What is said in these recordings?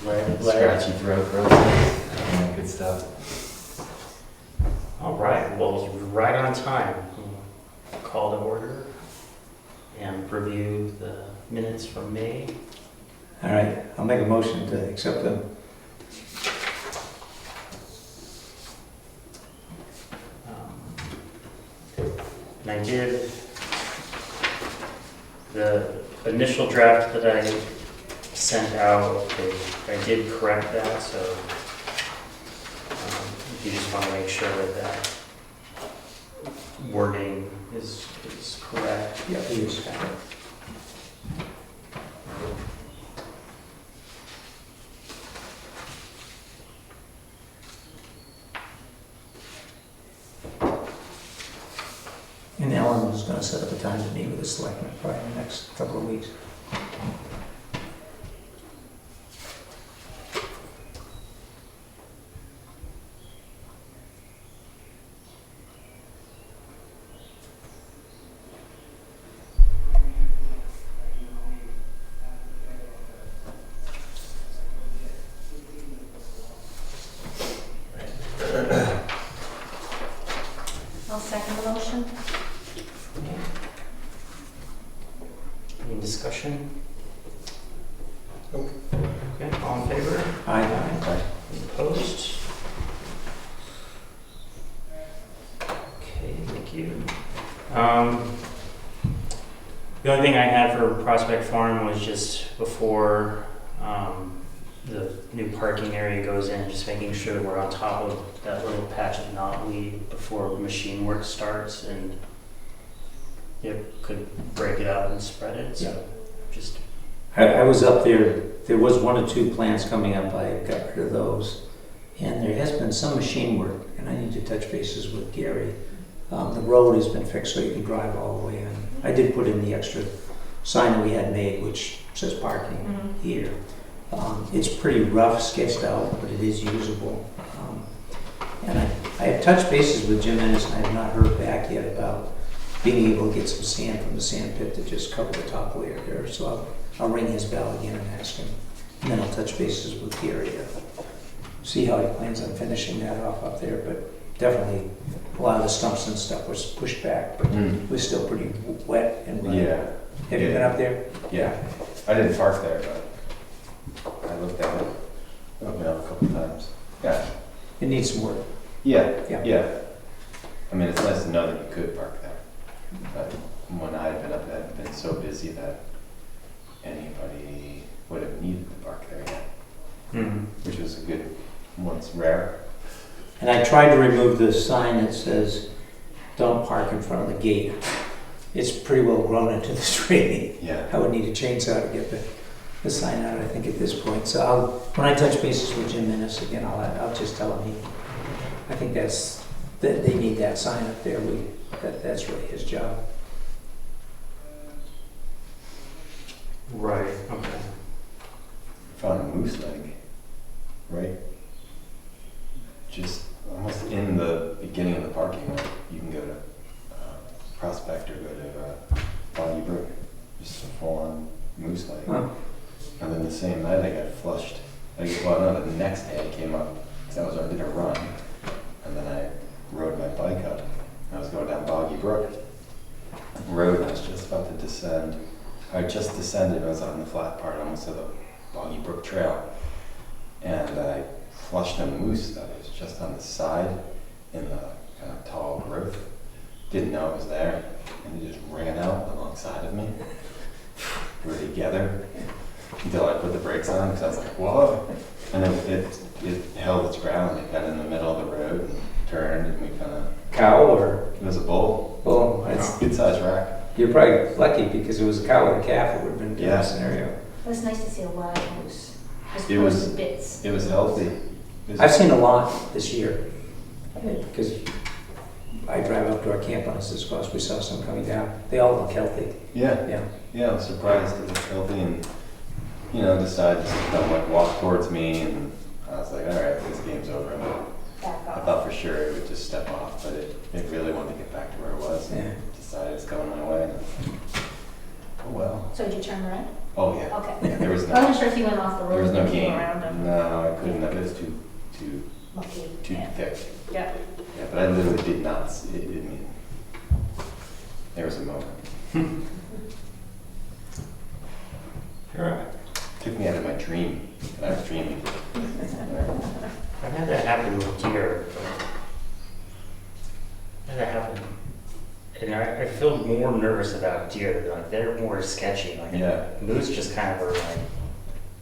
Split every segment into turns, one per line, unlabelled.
Scratchy throat process. Yeah, good stuff.
All right, well, right on time. Call to order and review the minutes from May.
All right, I'll make a motion to accept them.
And I did, the initial draft that I sent out, I did correct that, so if you just want to make sure that that wording is correct.
Yeah, please. And Ellen was gonna set up a time to meet with the selectmen probably in the next couple of weeks.
I'll second the motion.
Any discussion? Okay, all in favor?
Aye.
Any opposed? Okay, thank you. The only thing I had for Prospect Farm was just before the new parking area goes in, just making sure that we're on top of that little patch of knotweed before machine work starts, and you could break it out and spread it, so just...
I was up there, there was 1 or 2 plants coming up, I got rid of those. And there has been some machine work, and I need to touch bases with Gary. The road has been fixed so you can drive all the way in. I did put in the extra sign that we had made, which says parking here. It's pretty rough, sketched out, but it is usable. And I have touched bases with Jim Ennis, and I have not heard back yet about being able to get some sand from the sand pit to just cover the top layer there. So I'll ring his bell again and ask him. And then I'll touch bases with Gary to see how he plans on finishing that off up there. But definitely a lot of the stumps and stuff was pushed back, but it was still pretty wet and wet.
Yeah.
Have you been up there?
Yeah. I didn't park there, but I looked at it a couple times. Yeah.
It needs some work.
Yeah. I mean, it's nice to know that you could park there. But when I had been up there, I'd been so busy that anybody would have needed to park there yet. Which was a good, once rare.
And I tried to remove the sign that says, "Don't park in front of the gate." It's pretty well grown into the tree.
Yeah.
I would need a chainsaw to get the sign out, I think, at this point. So when I touch bases with Jim Ennis again, I'll just tell him I think that they need that sign up there. That's really his job.
Right, okay.
Found a moose leg, right? Just almost in the beginning of the parking lot. You can go to Prospect or go to Boggy Brook. Just a full-on moose leg.
Huh.
And then the same night I got flushed. Well, no, the next day I came up because I did a run, and then I rode my bike up. I was going down Boggy Brook Road, and I was just about to descend. I just descended. I was on the flat part, almost to the Boggy Brook Trail, and I flushed a moose that was just on the side in the kind of tall growth. Didn't know it was there, and he just ran out alongside of me. We were together until I put the brakes on because I was like, whoa. And it held its ground. It got in the middle of the road and turned, and we kind of...
Cow or?
It was a bull.
Bull.
It's a good sized rack.
You're probably lucky because it was a cow and a calf. It would have been a different scenario.
It was nice to see a wild moose.
It was-
bits.
It was healthy.
I've seen a lot this year because I drive up to our camp on Siskos. We saw some coming down. They all look healthy.
Yeah, I was surprised it was healthy, and decided to come walk towards me, and I was like, all right, this game's over. And
Back
I
off.
thought for sure it would just step off, but it really wanted to get back to where it was.
Yeah.
Decided it's going my way. And I was like, oh well.
So did you turn right?
Oh yeah.
Okay.
There was
I wasn't sure if you went off the
there was
road
no
and came
game.
around them.
No, I couldn't, it was too
Lucky.
thick.
Yeah.
Yeah, but I literally did not, there was a moment.
Sure.
Took me out of my dream, and I was dreaming.
I've had that happen with deer. I've had that happen. And I feel more nervous about deer. Like they're more sketchy. Like
Yeah.
moose just kind of are like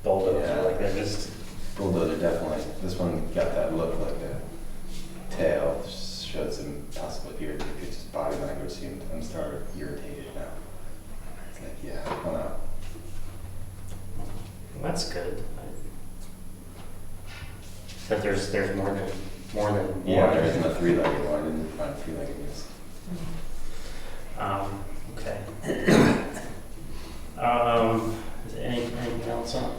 bulldozer.
Yeah.
Like they're just.
Bulldozer definitely, this one got that look like a tail, showed some possible irritation, just body language seemed, I'm started irritated now. It's like, yeah, come on.
That's good. That there's more than
Yeah,
one.
there isn't a three-legged one, I didn't find three-leggedness.
Okay. Is there anything else on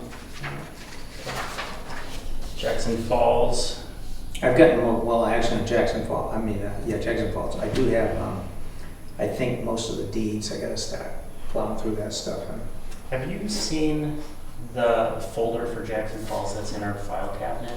Jackson Falls?
I've gotten, well, actually, Jackson Falls, Jackson Falls, I do have, I think most of the deeds, I gotta start plowing through that stuff.
Have you seen the folder for Jackson Falls that's in our file cabinet?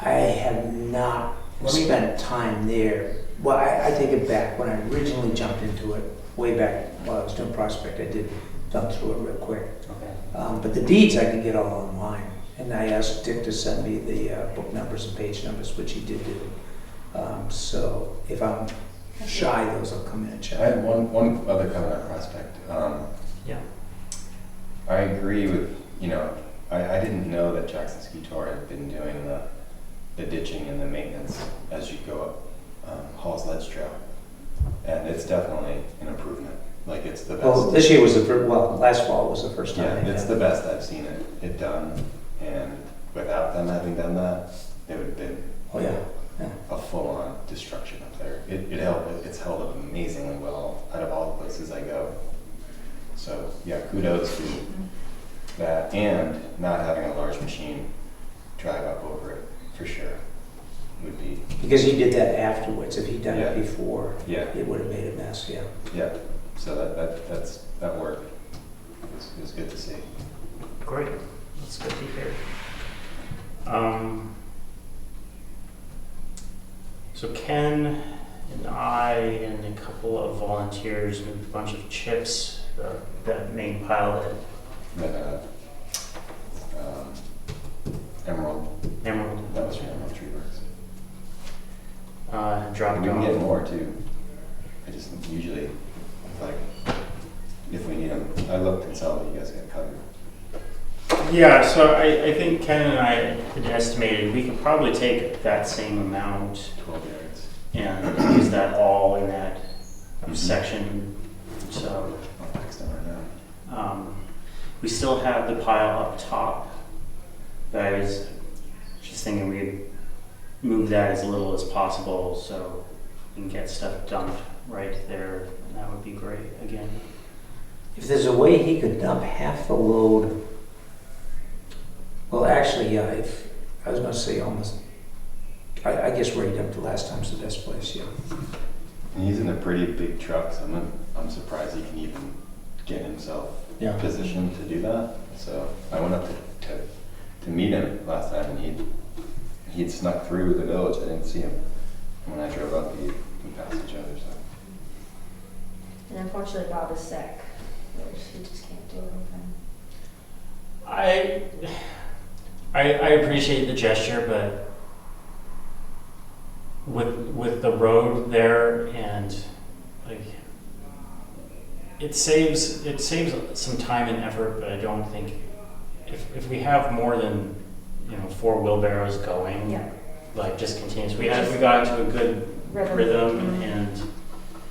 I have not
Let me-
spent time there. Well, I take it back. When I originally jumped into it, way back while I was doing Prospect, I did jump through it real quick.
Okay.
But the deeds I can get all online. And I asked Dick to send me the book numbers and page numbers, which he did do. So if I'm shy, those will come in and
I
check.
had one other comment on Prospect.
Yeah.
I agree with, I didn't know that Jackson Ski Tour had been doing the ditching and the maintenance as you go up Hall's Ledge Trail. And it's definitely an improvement. Like it's the best.
Well, this year was the first, last fall was the first time.
Yeah,
they
it's
had
the
it.
best I've seen it done. And without them having done that, it would have been
Oh, yeah.
a full-on destruction up there. It's held up amazingly well out of all the places I go. So yeah, kudos to that, and not having a large machine drive up over it for sure would be,
Because he did that afterwards. If he'd done
Yeah.
it before,
yeah,
it would have made a mess, yeah.
yeah. So that worked. It was good to see.
Great. That's good to hear. So Ken and I and a couple of volunteers moved a bunch of chips, that main pile that
But, Emerald,
Emerald
that was from Emerald Tree Works.
dropped
We can
off.
get more too. I just usually, like, if we need them, I looked and saw that you guys got covered.
Yeah, so I think Ken and I had estimated we could probably take that same amount
12 yards.
and use that all in that section. So
I'll text them right now.
we still have the pile up top, but I was just thinking we'd move that as little as possible so we can get stuff dumped right there, and that would be great again.
If there's a way he could dump half the load, well, actually, yeah, if, I was gonna say almost, I guess where he dumped the last time's the best place, yeah.
And he's in a pretty big truck, so I'm surprised he can even get himself
Yeah.
positioned to do that. So I went up to meet him last time, and he'd snuck through the village. I didn't see him. And when I drove up, we passed each other. So
And unfortunately, Bob is sick. He just can't do anything.
I appreciate the gesture, but with the road there and like it saves some time and effort, but I don't think if we have more than 4 wheelbarrows going,
Yeah.
like just continues. We got into a good rhythm
Mhm.
and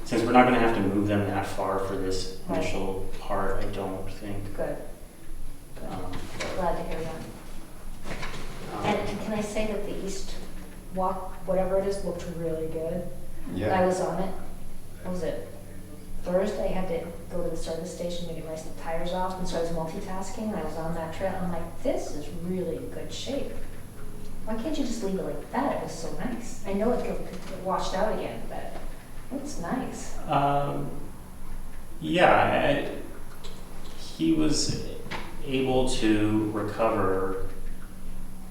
since we're not going to have to move them that far for this
Right.
initial part, I don't think.
Good. Good. Glad to hear that. And can I say that the East Walk, whatever it is, looked really good.
yeah,
I was on it. What was it? Thursday, I had to go to the service station to get my tires off, and so I was multitasking. I was on that trail. I'm like, this is really in good shape. Why can't you just leave it like that? It was so nice. I know it could get washed out again, but it's nice.
Yeah, he was. able to recover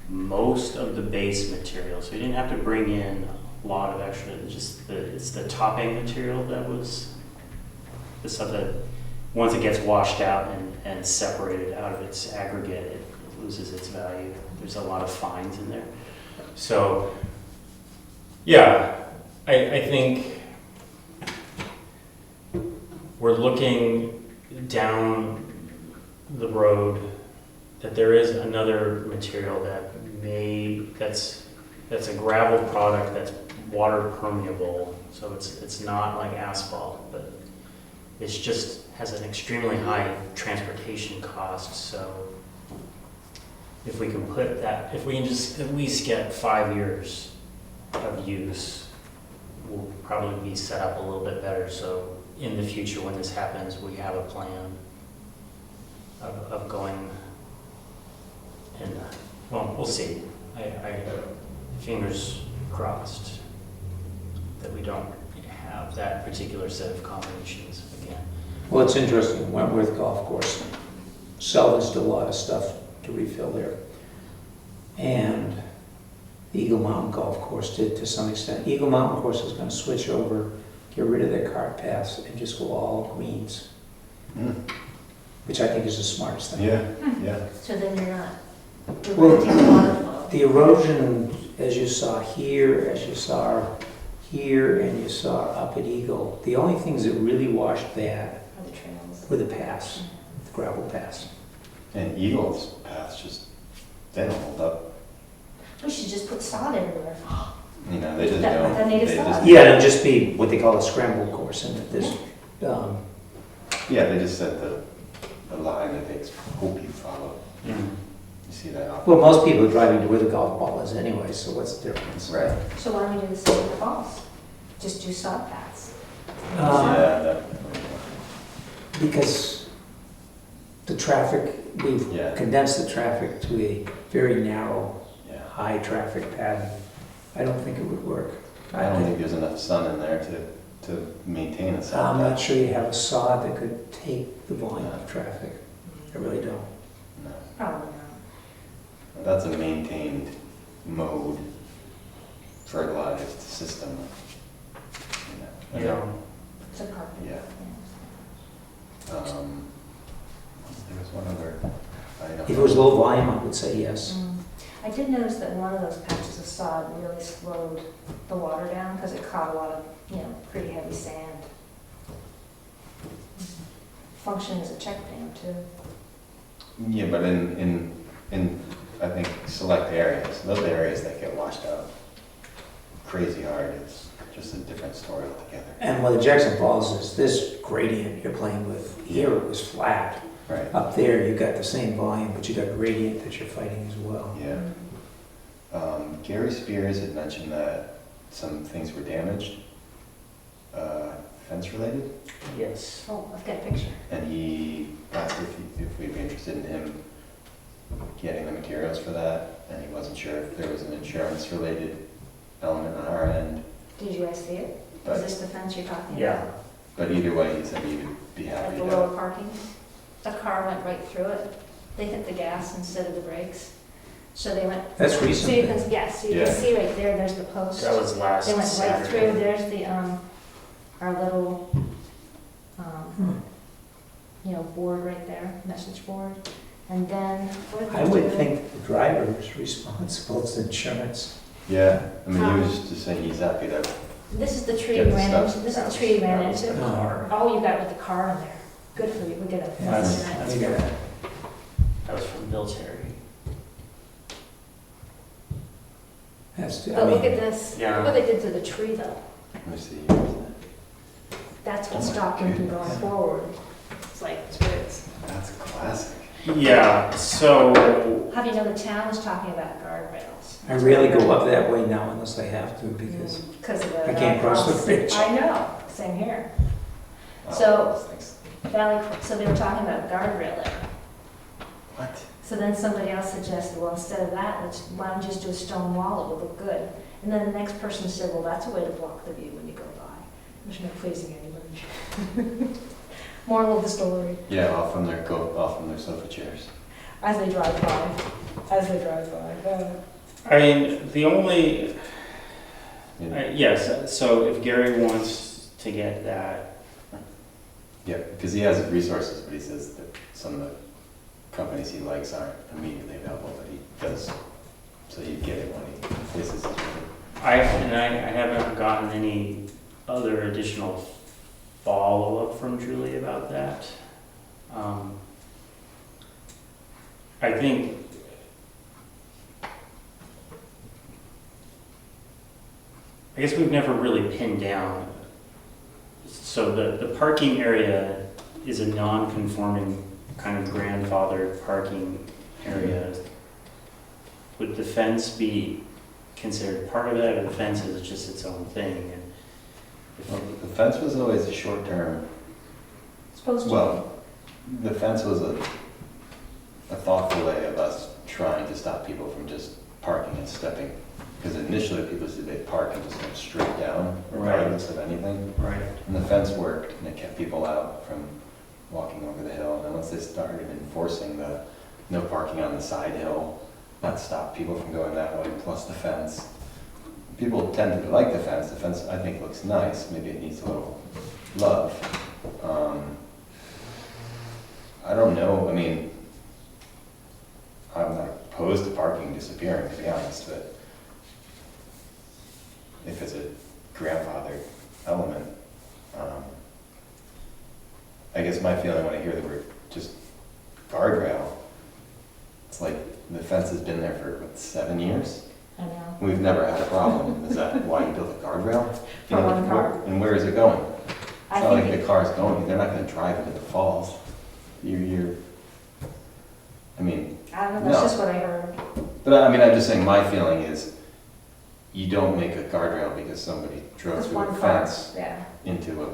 most of the base material, so we didn't have to bring in a lot of extra, it's the topping material that was the stuff that, once it gets washed out and separated out of its aggregate, it loses its value. There's a lot of fines in there. So, yeah, I think we're looking down the road that there is another material that's a gravel product that's water permeable. So it's not like asphalt, but it's just has an extremely high transportation cost. So if we can put that, if we can just at least get 5 years of use, we'll probably be set up a little bit better. So in the future, when this happens, we have a plan of going, and well, we'll see. I fingers crossed that we don't have that particular set of combinations again.
Well, it's interesting, Wentworth Golf Course salvaged a lot of stuff to refill there. And the Eagle Mountain Golf Course did to some extent. Eagle Mountain Course is going to switch over, get rid of their cart paths, and just go all greens, which I think is the smartest thing.
Yeah.
So then you're not
Well,
preventing the water flow.
The erosion, as you saw here, as you saw here, and you saw up at Eagle, the only things that really washed that
Or the trails.
were the paths, the gravel paths.
And Eagles paths just, they don't hold up.
We should just put sod everywhere.
You know, they just
That-
don't.
that native
they
stuff.
just-
Yeah, it'll just be what they call a scramble course, and that this,
Yeah, they just set the line that they hope you follow.
Mm.
You see that often.
well, most people are driving to where the golf ball is anyway, so what's the difference?
Right.
So why don't we do the same with the balls? Just do sod paths.
Yeah, that,
Because the traffic, we've
Yeah.
condensed the traffic to a very narrow,
yeah.
high traffic pattern. I don't think it would work.
I don't think there's enough sun in there to maintain a
I'm
sun.
not sure you have a sod that could take the volume of traffic. I really don't.
No.
Probably not.
That's a maintained mode, fertilized system. You know.
Yeah.
It's a carpet.
Yeah. There was one other item.
If it was low volume, I would say yes.
I did notice that one of those patches of sod really slowed the water down because it caught a lot of, pretty heavy sand. Function as a check dam too.
Yeah, but in I think select areas, those areas that get washed out crazy hard, it's just a different story altogether.
And what the Jackson Falls is this gradient you're playing with. Here it was flat.
Right.
Up there you got the same volume, but you got gradient that you're fighting as well.
Yeah. Gary Spears had mentioned that some things were damaged, fence related,
Yes.
Oh, I've got a picture.
and he asked if we'd be interested in him getting the materials for that, and he wasn't sure if there was an insurance related element on our end.
Did you guys see it? Is
But,
this the fence you're talking
Yeah.
about?
but either way, he said he would be
At
happy
the lower
to.
parking? The car went right through it. They hit the gas instead of the brakes. So they went.
That's
So you
recent.
can, yes, so you
Yeah.
can see right there, there's the post.
That was last
They went right through,
Saturday.
there's the, our little, board right there, message board. And then, what did they
I
do?
would think the driver is responsible, it's insurance.
Yeah, I mean, he was just saying he's happy to.
This is the tree
Get the
ran
stuff.
into, this is the tree ran
That was
into.
the car.
Oh, you got with the car in there. Good for you, we get a.
That's-
That's good.
That was from Bill Terry.
That's, I
But look
mean,
at this,
Yeah.
look what they did to the tree though.
Let me see.
That's what
Oh my
stopped him from going
goodness.
forward. It's like, it's weird.
That's classic.
Yeah, so,
How do you know the town was talking about guardrails?
I rarely go up that way now unless I have to because
Because of the.
I can't cross the bridge.
I know, same here.
Oh,
So-
those things.
So they were talking about guardrail there.
What?
So then somebody else suggested, well, instead of that, why don't you just do a stone wall, it would look good. And then the next person said, well, that's a way to block the view when you go by, which not pleasing anybody. Moral of the story.
Yeah, off from their sofa chairs.
As they drive by.
I mean, the only,
Yeah.
yes, so if Gary wants to get that,
Yeah, because he has resources, but he says that some of the companies he likes aren't immediately available, but he does, so he'd get it when he places it.
I haven't gotten any other additional follow-up from Julie about that. I think I guess we've never really pinned down. So the parking area is a non-conforming kind of grandfathered parking area. Would the fence be considered part of that, or the fence is just its own thing? And
Well, the fence was always a short-term,
Supposed to.
well, the fence was a thoughtful way of us trying to stop people from just parking and stepping. Because initially people said they'd park and just go straight down regardless of anything.
right.
And the fence worked and it kept people out from walking over the hill. And then once they started enforcing the no parking on the side hill, that stopped people from going that way, plus the fence. People tend to like the fence. The fence, I think, looks nice. Maybe it needs a little love. I don't know. I mean, I'm not opposed to parking disappearing, to be honest, but if it's a grandfathered element, I guess my feeling when I hear the word just guardrail, it's like the fence has been there for, what, 7 years?
I know.
We've never had a problem. Is that why you built a guardrail?
For one car.
And where is it going?
I
It's not like
think,
the car's going, they're not gonna drive into the falls. I mean,
I don't know, that's
no.
just what I heard.
but I mean, I'm just saying, my feeling is, you don't make a guardrail because somebody drove
With
through a
one car,
fence
yeah.
into a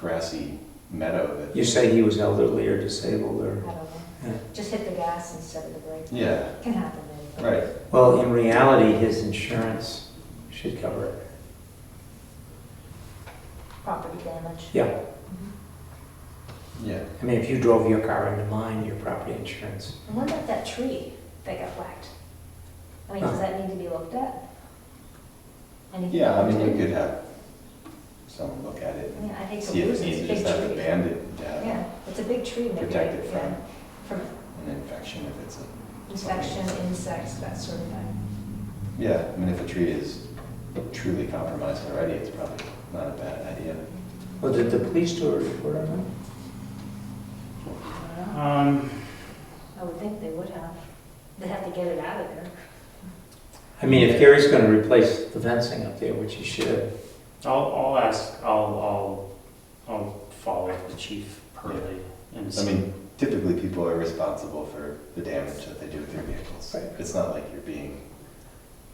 grassy meadow that.
You say he was elderly or disabled
I
or?
don't know.
Yeah.
Just hit the gas instead of the brake.
Yeah,
Can happen then.
right.
Well, in reality, his insurance should cover it.
Property damage.
Yeah.
Mhm.
Yeah.
I mean, if you drove your car into mine, your property insurance.
And what about that tree that got whacked? I mean, does that need to be looked at? Anything
Yeah, I
to
mean, you
do?
could have someone look at it
I mean, I hate
and
to
see if
lose
it
it,
needs
it's
to
a big
just have
tree.
it banded to have
Yeah, it's a big tree, maybe,
protect it
yeah, from
an infection if it's a.
inspection, insects, that sort of thing.
Yeah, I mean, if a tree is truly compromised already, it's probably not a bad idea.
Well, did the police do a report on that?
I don't know. I would think they would have. They'd have to get it out of there.
I mean, if Gary's gonna replace the fencing up there, which he should,
I'll ask, I'll follow up with Chief Purley and
I
see.
mean, typically people are responsible for the damage that they do with their vehicles.
Right.
It's not like you're being,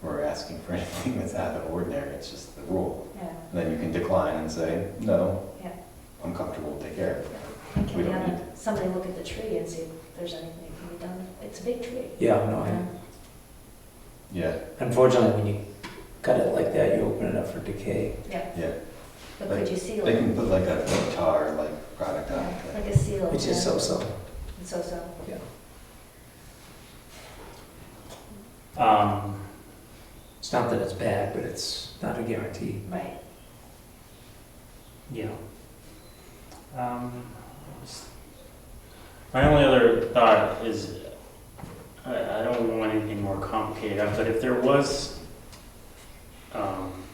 or asking for anything that's out of the ordinary, it's just the rule.
Yeah.
And then you can decline and say, no,
Yeah.
I'm comfortable, take care of it.
And
We
can
don't
have somebody look at the tree and see if there's anything that can be done? It's a big tree.
yeah, no,
Yeah,
unfortunately, when you cut it like that, you open it up for decay.
Yeah,
yeah.
but could you seal
They
it?
can put like a tar-like product on
Yeah,
it.
like a seal.
Which is
yeah.
so-so.
It's so-so.
It's not that it's bad, but it's not a guarantee.
Right.
Yeah. My only other thought is, I don't want anything more complicated, but if there was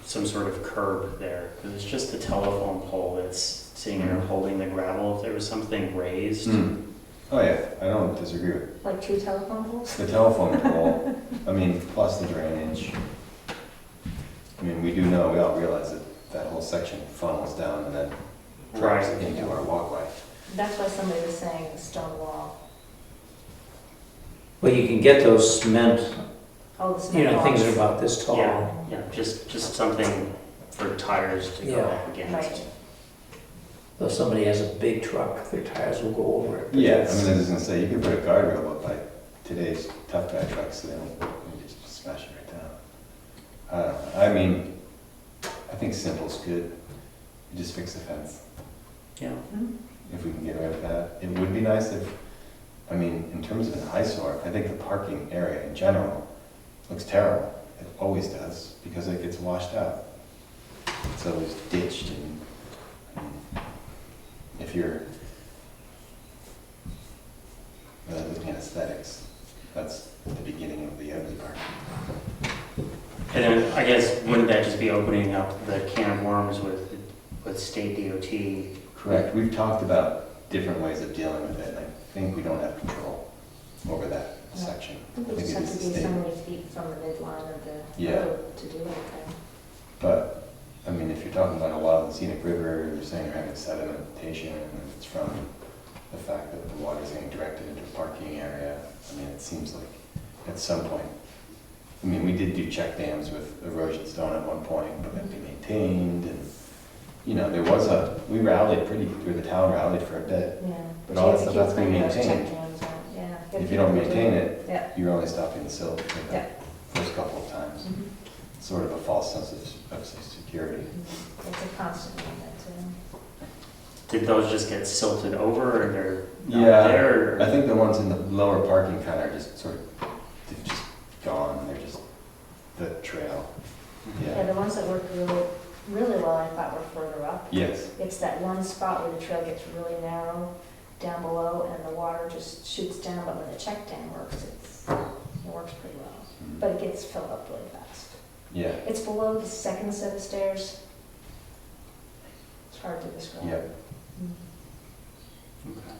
some sort of curb there, because it's just a telephone pole that's sitting there holding the gravel, if there was something raised,
Oh yeah, I don't disagree with
Like 2 telephone poles?
the telephone pole, I mean, plus the drainage. I mean, we all realize that that whole section funnels down and then drops
Right.
into our walkway.
That's why somebody was saying the stone wall.
Well, you can get those cement,
Oh, the
you know,
cement
things that are
walls.
about this tall.
yeah, just something for tires to go
Yeah.
up against.
Right.
So if somebody has a big truck, their tires will go over it. But
Yeah, I
that's-
mean, I was gonna say, you could put a guardrail up by today's tough guy trucks, so they don't, you just smash it right down. I mean, I think simple's good. You just fix the fence.
Yeah.
Mhm.
If we can get rid of that. It would be nice if I mean, in terms of an eyesore, I think the parking area in general looks terrible. It always does, because it gets washed out. It's always ditched and, I mean, if you're looking at aesthetics, that's the beginning of the ugly part.
And then I guess wouldn't that just be opening up the can of worms with state DOT?
Correct. We've talked about different ways of dealing with it, and I think we don't have control over that
Yeah.
section.
I think we
I
just
think
have
it
to
is
be
the
so
state.
many feet from the midline of the
Yeah.
road to do anything.
But, I mean, if you're talking about a wild and scenic river, you're saying you're having sedimentation, and it's from the fact that the water's getting directed into a parking area. I mean, it seems like at some point, I mean, we did do check dams with erosion stone at one point, but that'd be maintained, and, you know, there was we rallied or the town rallied for a bit.
Yeah.
But all that
Kids-
stuff
kids
has to be
bring those check
maintained.
dams out, yeah.
If you don't maintain it,
Yeah.
you're only stopping the silt for the
Yeah.
first couple of times.
Mhm.
Sort of a false sense of security.
Mhm. It's a constant movement too.
Did those just get silted over, or they're not
Yeah,
there? Or?
I think the ones in the lower parking kind of are just sort of, they've just gone, they're just the trail.
Yeah,
Yeah,
the ones that worked really, really well, I thought were further up.
yes,
It's that one spot where the trail gets really narrow down below and the water just shoots down, but when the check dam works, it works pretty well.
Mhm.
But it gets filled up really fast.
Yeah,
It's below the second set of stairs. It's hard to describe.
yeah,
Mhm.
Okay.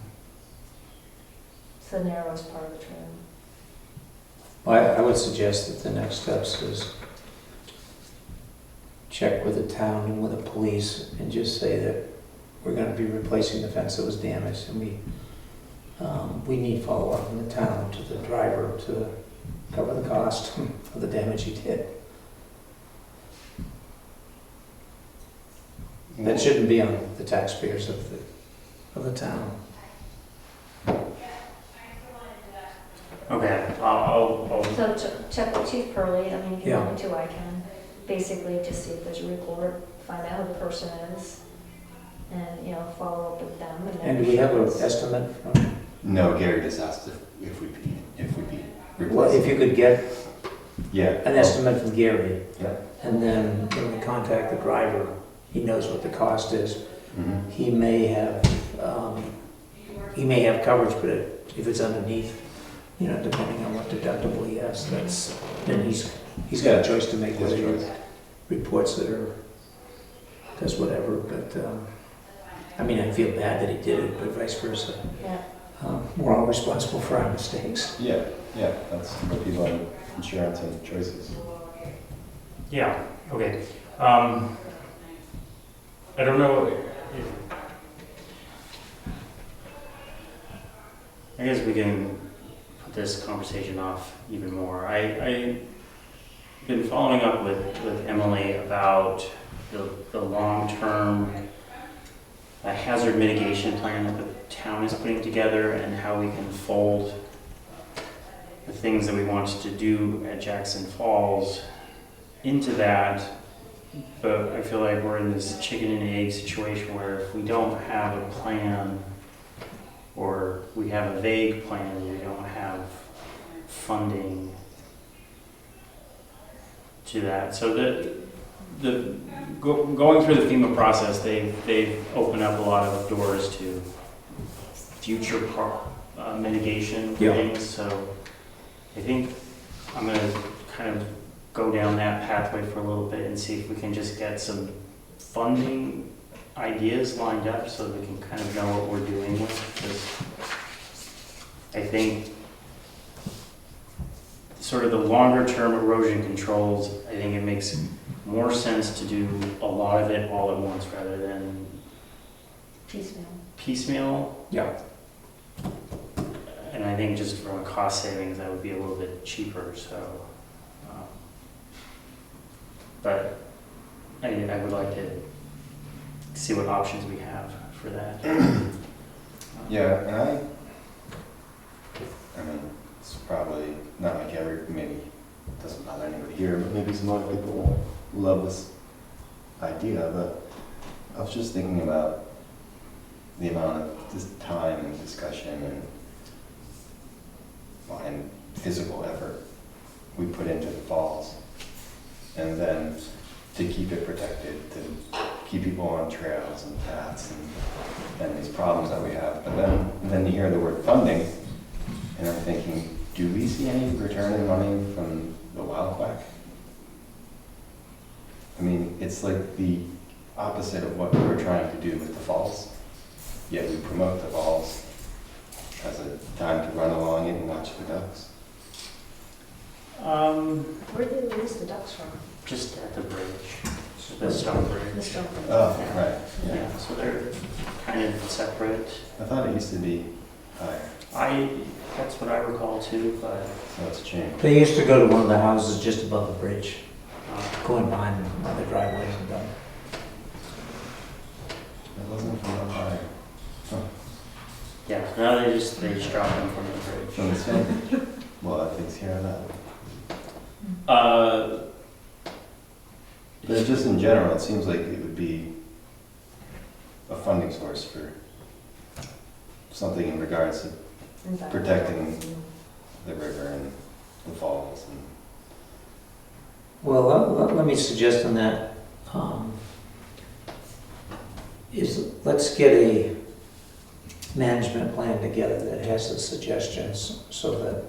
It's the narrowest part of the trail.
I would suggest that the next steps is check with the town and with the police and just say that we're gonna be replacing the fence that was damaged, and we need follow-up from the town to the driver to cover the cost of the damage he did. That shouldn't be on the taxpayers of the town.
Okay, I'll
So check with Chief Purley, I mean, if you
Yeah.
want me to, I can. Basically, just see if there's a report, find out who the person is, and, you know, follow up with them.
And do we have an estimate from,
no, Gary just asked if we'd be
well, if
replacing.
you could get
Yeah.
an estimate from Gary,
Yeah.
and then when we contact the driver, he knows what the cost is.
Mhm.
He may have coverage, but if it's underneath, you know, depending on what deductible he has, then he's got a choice to make,
His
whether he
choice.
reports it or does whatever, but, I mean, I feel bad that he did it, but vice versa.
Yeah.
We're all responsible for our mistakes.
Yeah, that's what people have insurance and choices.
Yeah, okay. I don't know if, I guess we can put this conversation off even more. I've been following up with Emily about the long-term hazard mitigation plan that the town is putting together and how we can fold the things that we want to do at Jackson Falls into that. But I feel like we're in this chicken and egg situation where if we don't have a plan, or we have a vague plan, we don't have funding to that. So going through the FEMA process, they've opened up a lot of doors to future mitigation
Yeah.
things. So I think I'm gonna kind of go down that pathway for a little bit and see if we can just get some funding ideas lined up so we can kind of know what we're doing with. Because I think sort of the longer term erosion controls, I think it makes more sense to do a lot of it all at once rather than
Piecemeal.
piecemeal.
Yeah.
And I think just from a cost savings, that would be a little bit cheaper, so. But I would like to see what options we have for that.
Yeah, and I mean, it's probably not like maybe it doesn't bother anybody here, but maybe some other people won't love this idea, but I was just thinking about the amount of just time and discussion and and physical effort we put into the falls. And then to keep it protected, to keep people on trails and paths and these problems that we have. But then you hear the word funding, and I'm thinking, do we see any return in money from the Wild Quack? I mean, it's like the opposite of what we're trying to do with the falls, yet we promote the falls as a time to run along it and watch the ducks.
Where did they release the ducks from?
Just at the bridge, the stone
The
bridge.
stone bridge.
Oh, right, yeah.
Yeah, so they're kind of separate.
I thought it used to be higher,
That's what I recall too, but,
so it's changed.
They used to go to one of the houses just above the bridge,
uh,
going behind the driveways and done.
It wasn't from up higher.
yeah, no, they just drop them from the bridge.
From the same, well, I think here and that. But just in general, it seems like it would be a funding source for something in regards to protecting the river and the falls. And
Well, let me suggest on that, let's get a management plan together that has the suggestions so that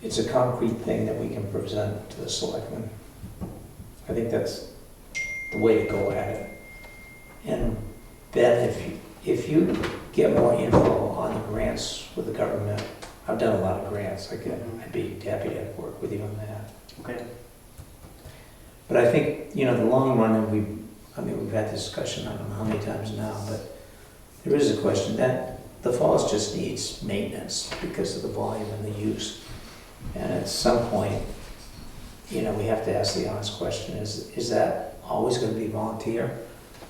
it's a concrete thing that we can present to the selectmen. I think that's the way to go at it. And Ben, if you get more info on the grants with the government, I've done a lot of grants, I'd be happy to work with you on that.
Okay.
But I think, the long run, and we've had this discussion, I don't know how many times now, but there is a question that the falls just needs maintenance because of the volume and the use. And at some point, we have to ask the honest question, is that always gonna be volunteer?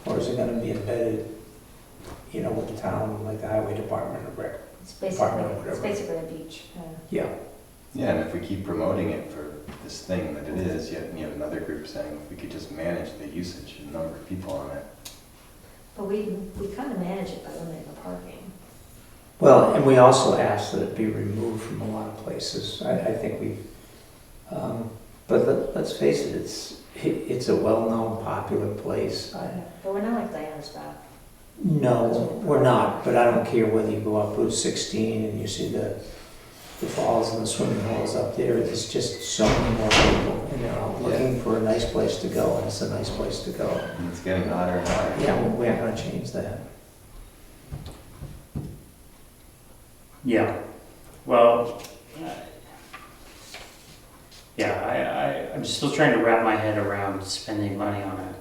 Or is it gonna be embedded, with the town, like the highway department or rec?
It's
Department or
basically,
whatever.
a beach.
Yeah,
yeah, and if we keep promoting it for this thing that it is, yet you have another group saying if we could just manage the usage and number of people on it.
But we kind of manage it by limiting the parking.
well, and we also asked that it be removed from a lot of places. I think we've, but let's face it, it's a well-known, popular place.
But we're not like Diana's back.
No, we're not, but I don't care whether you go up Route 16 and you see the falls and the swimming holes up there, there's just so many more people, and they're all looking for a nice place to go, and it's a nice place to go.
And it's getting hotter and hotter.
Yeah, well, we aren't gonna change that.
Yeah, well, yeah, I'm still trying to wrap my head around spending money on a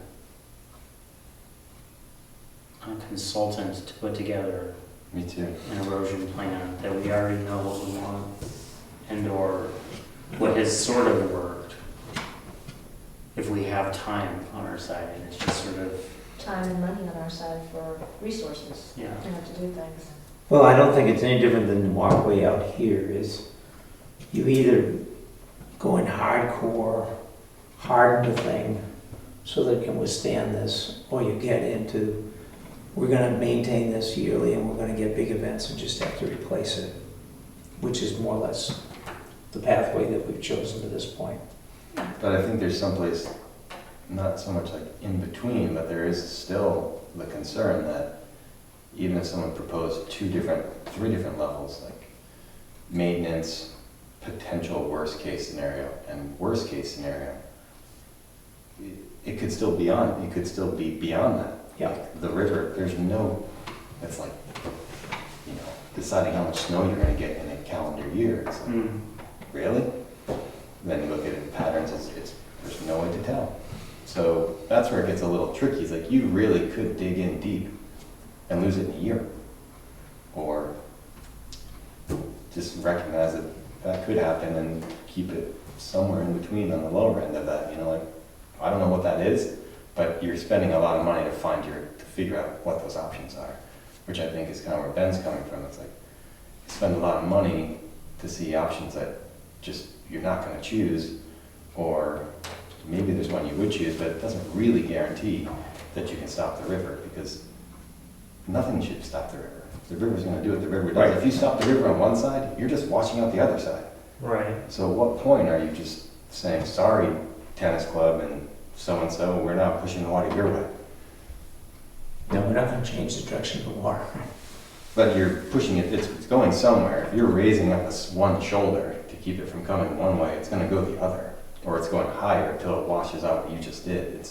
consultant to put together
Me too.
an erosion plan that we already know what we want and or what has sort of worked if we have time on our side, and it's just sort of,
Time and money on our side for resources,
yeah.
to do things.
Well, I don't think it's any different than the walkway out here is you either go in hardcore, harden the thing so that it can withstand this, or you get into, we're gonna maintain this yearly and we're gonna get big events and just have to replace it, which is more or less the pathway that we've chosen to this point.
But I think there's someplace, not so much like in between, but there is still the concern that even if someone proposed 3 different levels, like maintenance, potential worst case scenario, and worst case scenario, it could still be beyond that.
Yeah.
Like the river, there's no, it's like, deciding how much snow you're gonna get in a calendar year. It's like,
Mm.
really? Then you look at it, patterns, there's no way to tell. So that's where it gets a little tricky. It's like you really could dig in deep and lose it in a year. Or just recognize that that could happen and keep it somewhere in between on the lower end of that. I don't know what that is, but you're spending a lot of money to figure out what those options are, which I think is kind of where Ben's coming from. It's like you spend a lot of money to see options that just you're not going to choose, or maybe there's one you would choose, but it doesn't really guarantee that you can stop the river, because nothing should stop the river. The river's gonna do what the river does.
Right.
If you stop the river on one side, you're just washing out the other side.
Right.
So at what point are you just saying, sorry, tennis club and so-and-so, we're not pushing the water your way?
No, we're not gonna change the direction of the water.
But you're pushing it, it's going somewhere. If you're raising up this one shoulder to keep it from coming one way, it's gonna go the other. Or it's going higher until it washes out what you just did.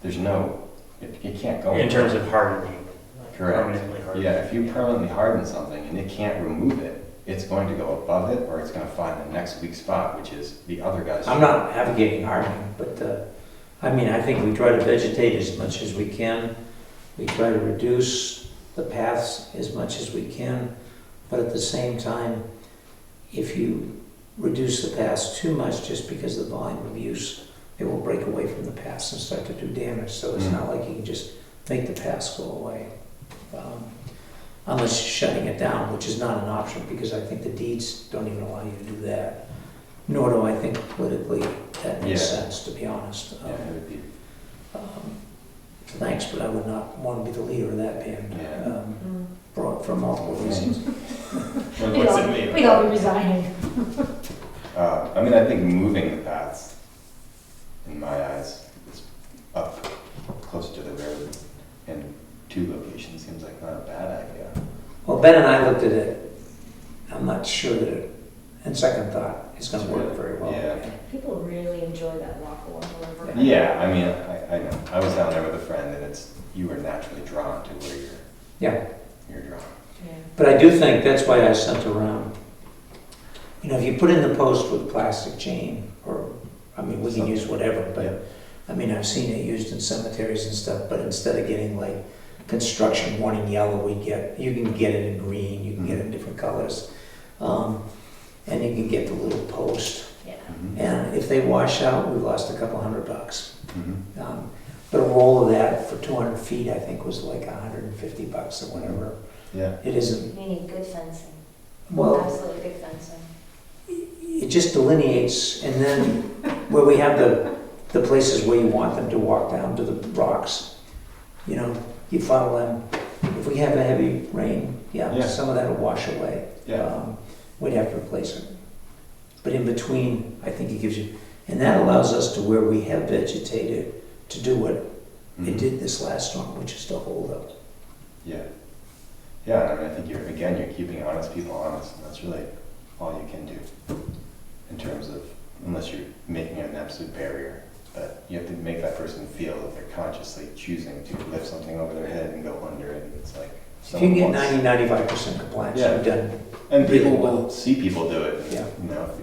There's no, it can't go.
In terms of hardening. like
Correct.
Permanently hardening.
Yeah, if you permanently harden something and it can't remove it, it's going to go above it or it's gonna find the next weak spot, which is the other guy's.
I'm not advocating hardening, but, I mean, I think we try to vegetate as much as we can. We try to reduce the paths as much as we can, but at the same time, if you reduce the paths too much just because of the volume of use, it will break away from the paths and start to do damage. So it's not like you can just make the paths go away. Unless you're shutting it down, which is not an option, because I think the deeds don't even allow you to do that. Nor do I think politically that makes
Yeah.
sense, to be honest.
Yeah, it would be,
Thanks, but I would not want to be the leader of that band,
yeah.
for multiple reasons.
We'd all be resigning.
I mean, I think moving the paths, in my eyes, is up closer to the road in two locations seems like not a bad idea.
Well, Ben and I looked at it. I'm not sure that it, in second thought, is going to work very well.
Yeah.
People really enjoy that walk along the river.
Yeah, I mean, I know. I was down there with a friend and you were naturally drawn to where
Yeah.
you're drawn.
Yeah.
But I do think that's why I sent around, if you put in the post with plastic chain, or, I mean, we can use whatever,
Yeah.
but, I mean, I've seen it used in cemeteries and stuff, but instead of getting like construction warning yellow, you can get it in green, you can get it in different colors. And you can get the little post.
Yeah.
Mhm.
And if they wash out, we lost a couple $100.
Mhm.
But a roll of that for 200 feet, I think, was like $150 or whatever.
Yeah.
It isn't,
You need good fencing.
well,
Absolutely good fencing.
it just delineates, and then where we have the places where you want them to walk down to the rocks, you follow them. If we have a heavy rain,
Yeah.
some of that will wash away.
Yeah.
We'd have to replace it. But in between, I think it gives you, and that allows us to where we have vegetated to do what it
Mhm.
did this last storm, which is to hold up.
Yeah. Yeah, I mean, I think you're keeping honest people honest, and that's really all you can do in terms of, unless you're making it an absolute barrier, but you have to make that person feel that they're consciously choosing to lift something over their head and go under it. It's like,
If you can get
someone wants-
90-95% compliance,
Yeah.
you've done.
and people
really well.
will see people do it,
Yeah.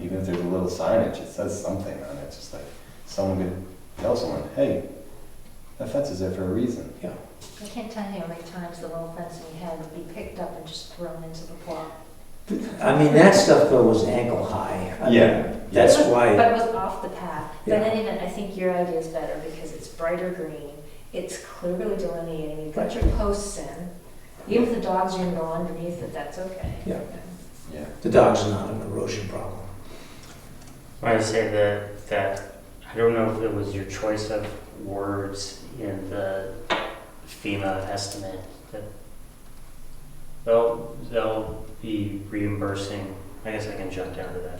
even if there's a little signage, it says something on it, it's just like, someone could tell someone, hey, that fence is there for a reason.
I can't tell you how many times the little fencing we had would be picked up and just thrown into the plot.
I mean, that stuff though was ankle high. I
Yeah.
mean, That's
But
why,
it was off the path. But
Yeah.
in any event, I think your idea is better because it's brighter green, it's clearly delineating, you've got your posts in. Even if the dogs are gonna go underneath it, that's okay.
Yeah.
Yeah.
the dog's not an erosion problem.
I would say that I don't know if it was your choice of words in the FEMA estimate that they'll be reimbursing. I guess I can jump down to that.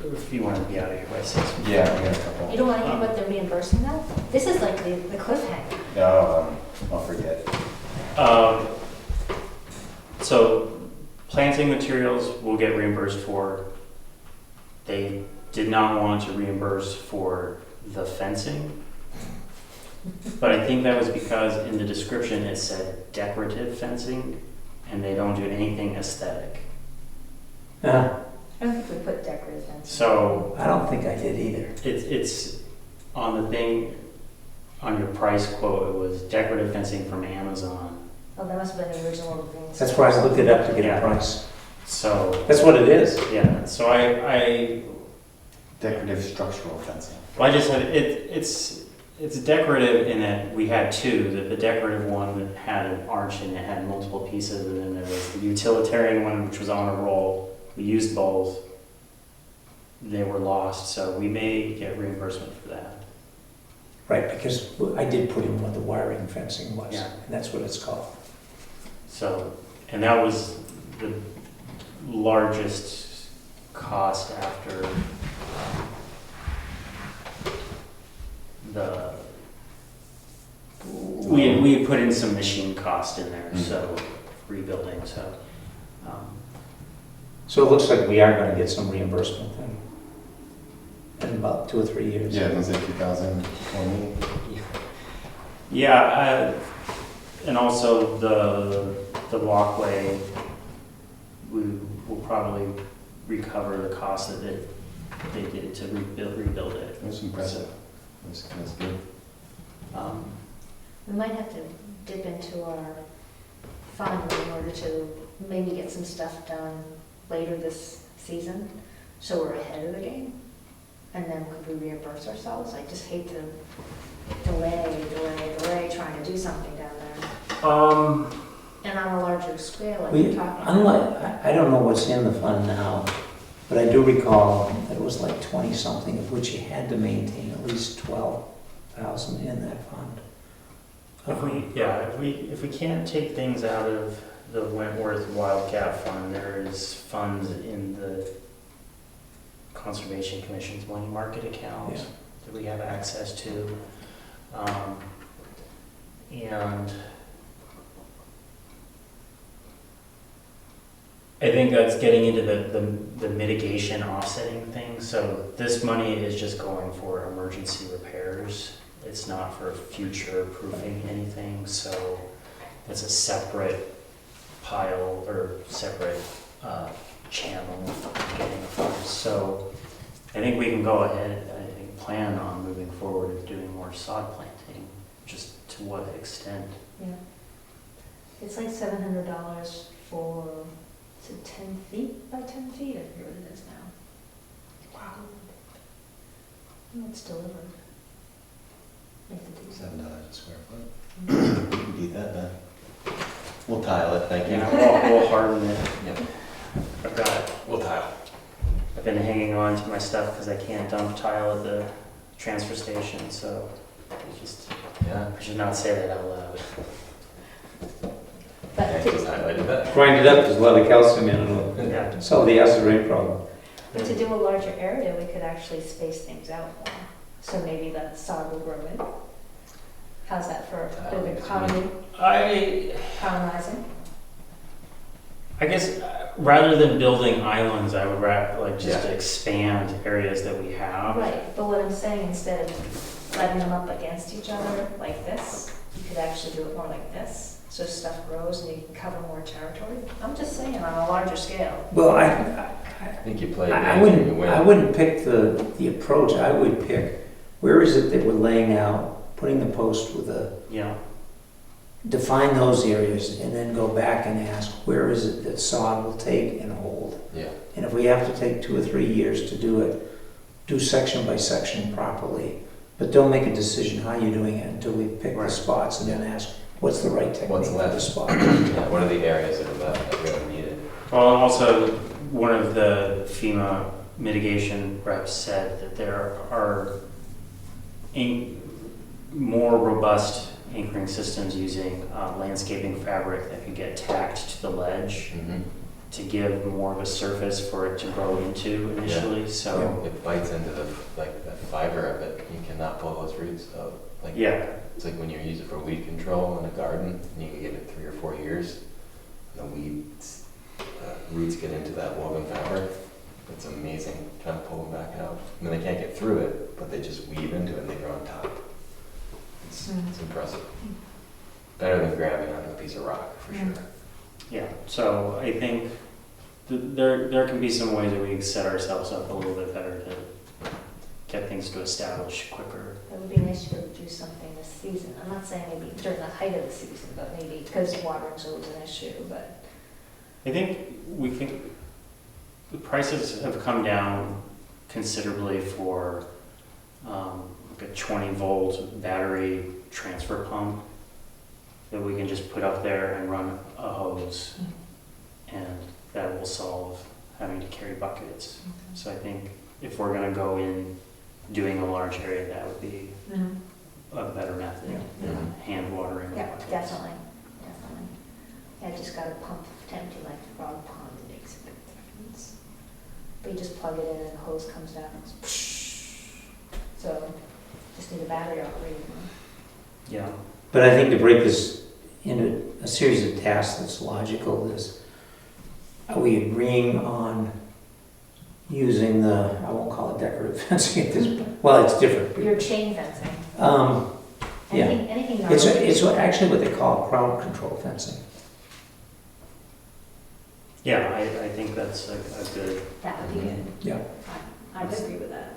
If you want to be out of here by 6.
Yeah, we got a couple.
You don't wanna hear what they're reimbursing though? This is like the cliffhanger.
No, I'll forget.
So planting materials will get reimbursed for. They did not want to reimburse for the fencing. But I think that was because in the description it said decorative fencing and they don't do anything aesthetic.
I don't think we put decorative fencing.
So
I don't think I did either.
it's on the thing, on your price quote, it was decorative fencing from Amazon.
Oh, that must have been the original thing.
That's why I looked it up to get
Yeah.
a price.
So,
That's what it is.
yeah, so I
Decorative structural fencing.
Well, I just had it's decorative in that we had two. The decorative one that had an arch and it had multiple pieces, and then there was the utilitarian one which was on a roll. We used both. They were lost, so we may get reimbursement for that.
Right, because I did put in what the wiring fencing was,
Yeah.
and that's what it's called.
So, and that was the largest cost after the, we had put in some machine cost in there, so rebuilding, so.
So it looks like we are gonna get some reimbursement then, in about 2 or 3 years.
Yeah, it was like 2020.
Yeah, and also the walkway, we will probably recover the cost that they did to rebuild it.
It was impressive. It was good.
We might have to dip into our fund in order to maybe get some stuff done later this season, so we're ahead of the game. And then could we reimburse ourselves? I just hate to delay trying to do something down there. And on a larger scale, like you're talking about.
Unlike, I don't know what's in the fund now, but I do recall that it was like 20-something, of which you had to maintain at least 12,000 in that fund.
If we can't take things out of the Wentworth Wildcat Fund, there is funds in the Conservation Commission's money market account
Yeah.
that we have access to. And I think that's getting into the mitigation offsetting thing. So this money is just going for emergency repairs. It's not for future proofing anything. So it's a separate pile or separate channel of getting funds. So I think we can go ahead, I think, plan on moving forward with doing more sod planting. Just to what extent?
Yeah. It's like $700 for, is it 10 feet by 10 feet? I forget what it is now. Wow. No, it's delivered. Make the deal.
$7 a square foot. We can beat that, man. We'll tile it, thank you.
Yeah, we'll harden it.
Yep.
I've got it.
We'll tile.
I've been hanging on to my stuff because I can't dump tile at the transfer station, so
Yeah.
I should not say that out loud.
But
I just highlighted that.
Grind it up, there's a lot of calcium in it,
Yeah.
it'll solve the acid rain problem.
to do a larger area, we could actually space things out more. So maybe the sod will grow in. How's that for a bit of colonizing?
I guess rather than building islands, I would just
Yeah.
expand areas that we have.
Right, but what I'm saying, instead of letting them up against each other like this, you could actually do it more like this. So stuff grows and you can cover more territory. I'm just saying, on a larger scale.
Well,
I think you play.
I wouldn't pick the approach. I would pick, where is it that we're laying out, putting the post with a,
Yeah.
define those areas and then go back and ask, where is it that sod will take and hold?
Yeah.
And if we have to take 2 or 3 years to do it, do section by section properly. But don't make a decision how you're doing it until we pick the
Right.
spots and then ask, what's the right technique
What's
for the
left?
spot?
Yeah, what are the areas that are left that really need it?
Well, also, one of the FEMA mitigation reps said that there are more robust anchoring systems using landscaping fabric that could get tacked to the ledge
Mm-hmm.
to give more of a surface for it to grow into initially. So,
It bites into the fiber of it. You cannot pull those roots out.
yeah.
It's like when you use it for weed control in a garden, and you can give it 3 or 4 years. The weeds, roots get into that woven fabric. It's amazing trying to pull them back out. I mean, they can't get through it, but they just weave into it and they grow on top. It's impressive. Better than grabbing onto a piece of rock, for sure.
Yeah, so I think there can be some ways that we set ourselves up a little bit better to get things to establish quicker.
It would be nice to be able to do something this season. I'm not saying maybe during the height of the season, but maybe, because watering's always an issue, but.
I think the prices have come down considerably for like a 20-volt battery transfer pump that we can just put up there and run a hose, and that will solve having to carry buckets. So I think if we're going to go in doing a large area, that would be a better method
Yeah.
than hand watering.
Yeah, definitely. Yeah, just got a pump empty like the frog pond, it makes a big difference. But you just plug it in and the hose comes down and it's so just need a battery operated one.
Yeah.
But I think to break this into a series of tasks that's logical is, are we agreeing on using the, I won't call it decorative fencing at this point, well, it's different.
Your chain fencing.
Yeah.
Anything
It's actually what they call crowd control fencing.
Yeah, I think that's a good,
That would be good.
Yeah.
I would agree with that.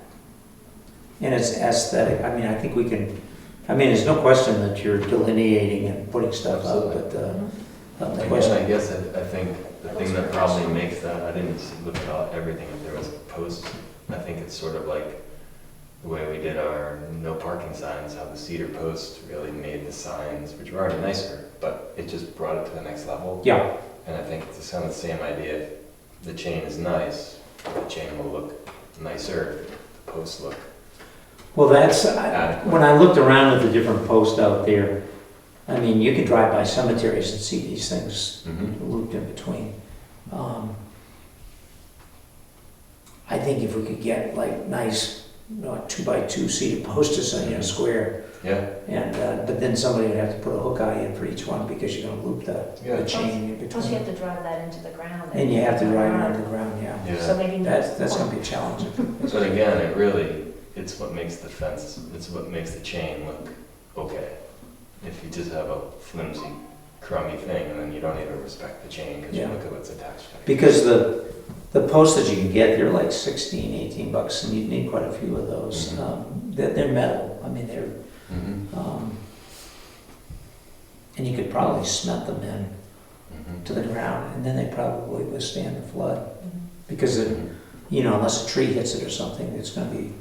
And it's aesthetic, I mean, I think we can, I mean, there's no question that you're delineating and putting stuff up, but, the
Again,
question,
I guess I think the thing that probably makes that, I didn't look at everything, if there was posts, I think it's sort of like the way we did our no parking signs, how the cedar post really made the signs, which were already nicer, but it just brought it to the next level.
yeah,
And I think it's kind of the same idea, if the chain is nice, the chain will look nicer, the posts look
well, that's,
adequate.
when I looked around at the different posts out there, I mean, you could drive by cemeteries and see these things
Mhm.
looped in between. I think if we could get like nice, 2x2 seated posts in a square,
Yeah,
and, but then somebody would have to put a hook eye in for each one because you're gonna loop the
yeah,
chain in
Plus you have
between.
to drive that into the ground.
And you have to drive it on the ground, yeah.
So
yeah.
maybe.
That's gonna be challenging.
But again, it really, it's what makes the fence, it's what makes the chain look okay. If you just have a flimsy, crummy thing, and then you don't even respect the chain, because you
Yeah.
look at what's attached to it.
Because the posts that you can get, they're like 16, 18 bucks, and you'd need quite a few of those.
Mhm.
They're metal, I mean, they're,
Mhm.
and you could probably cement them in
Mhm.
to the ground, and then they probably withstand the flood.
Mhm.
Because it,
Mhm.
unless a tree hits it or something, it's gonna be,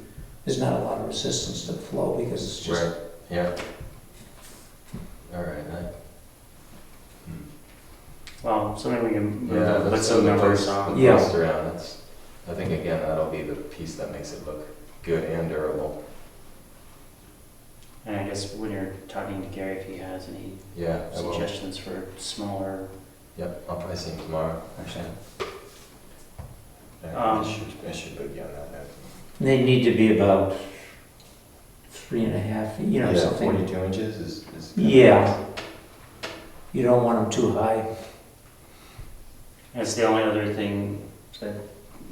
there's not a lot of resistance to the flow, because it's just,
Right, yeah. All right,
well, something we can
yeah,
put
let's
some
send the
numbers
post,
on.
the
Yeah.
post around, that's, I think again, that'll be the piece that makes it look good and durable.
And I guess when you're talking to Gary, if he has any
Yeah, I will.
suggestions for smaller,
Yep, I'll probably see him tomorrow, actually. Yeah,
Um,
I should put you on that note.
they need to be about 3.5,
Yeah,
something.
42 inches is.
Yeah. You don't want them too high.
that's the only other thing that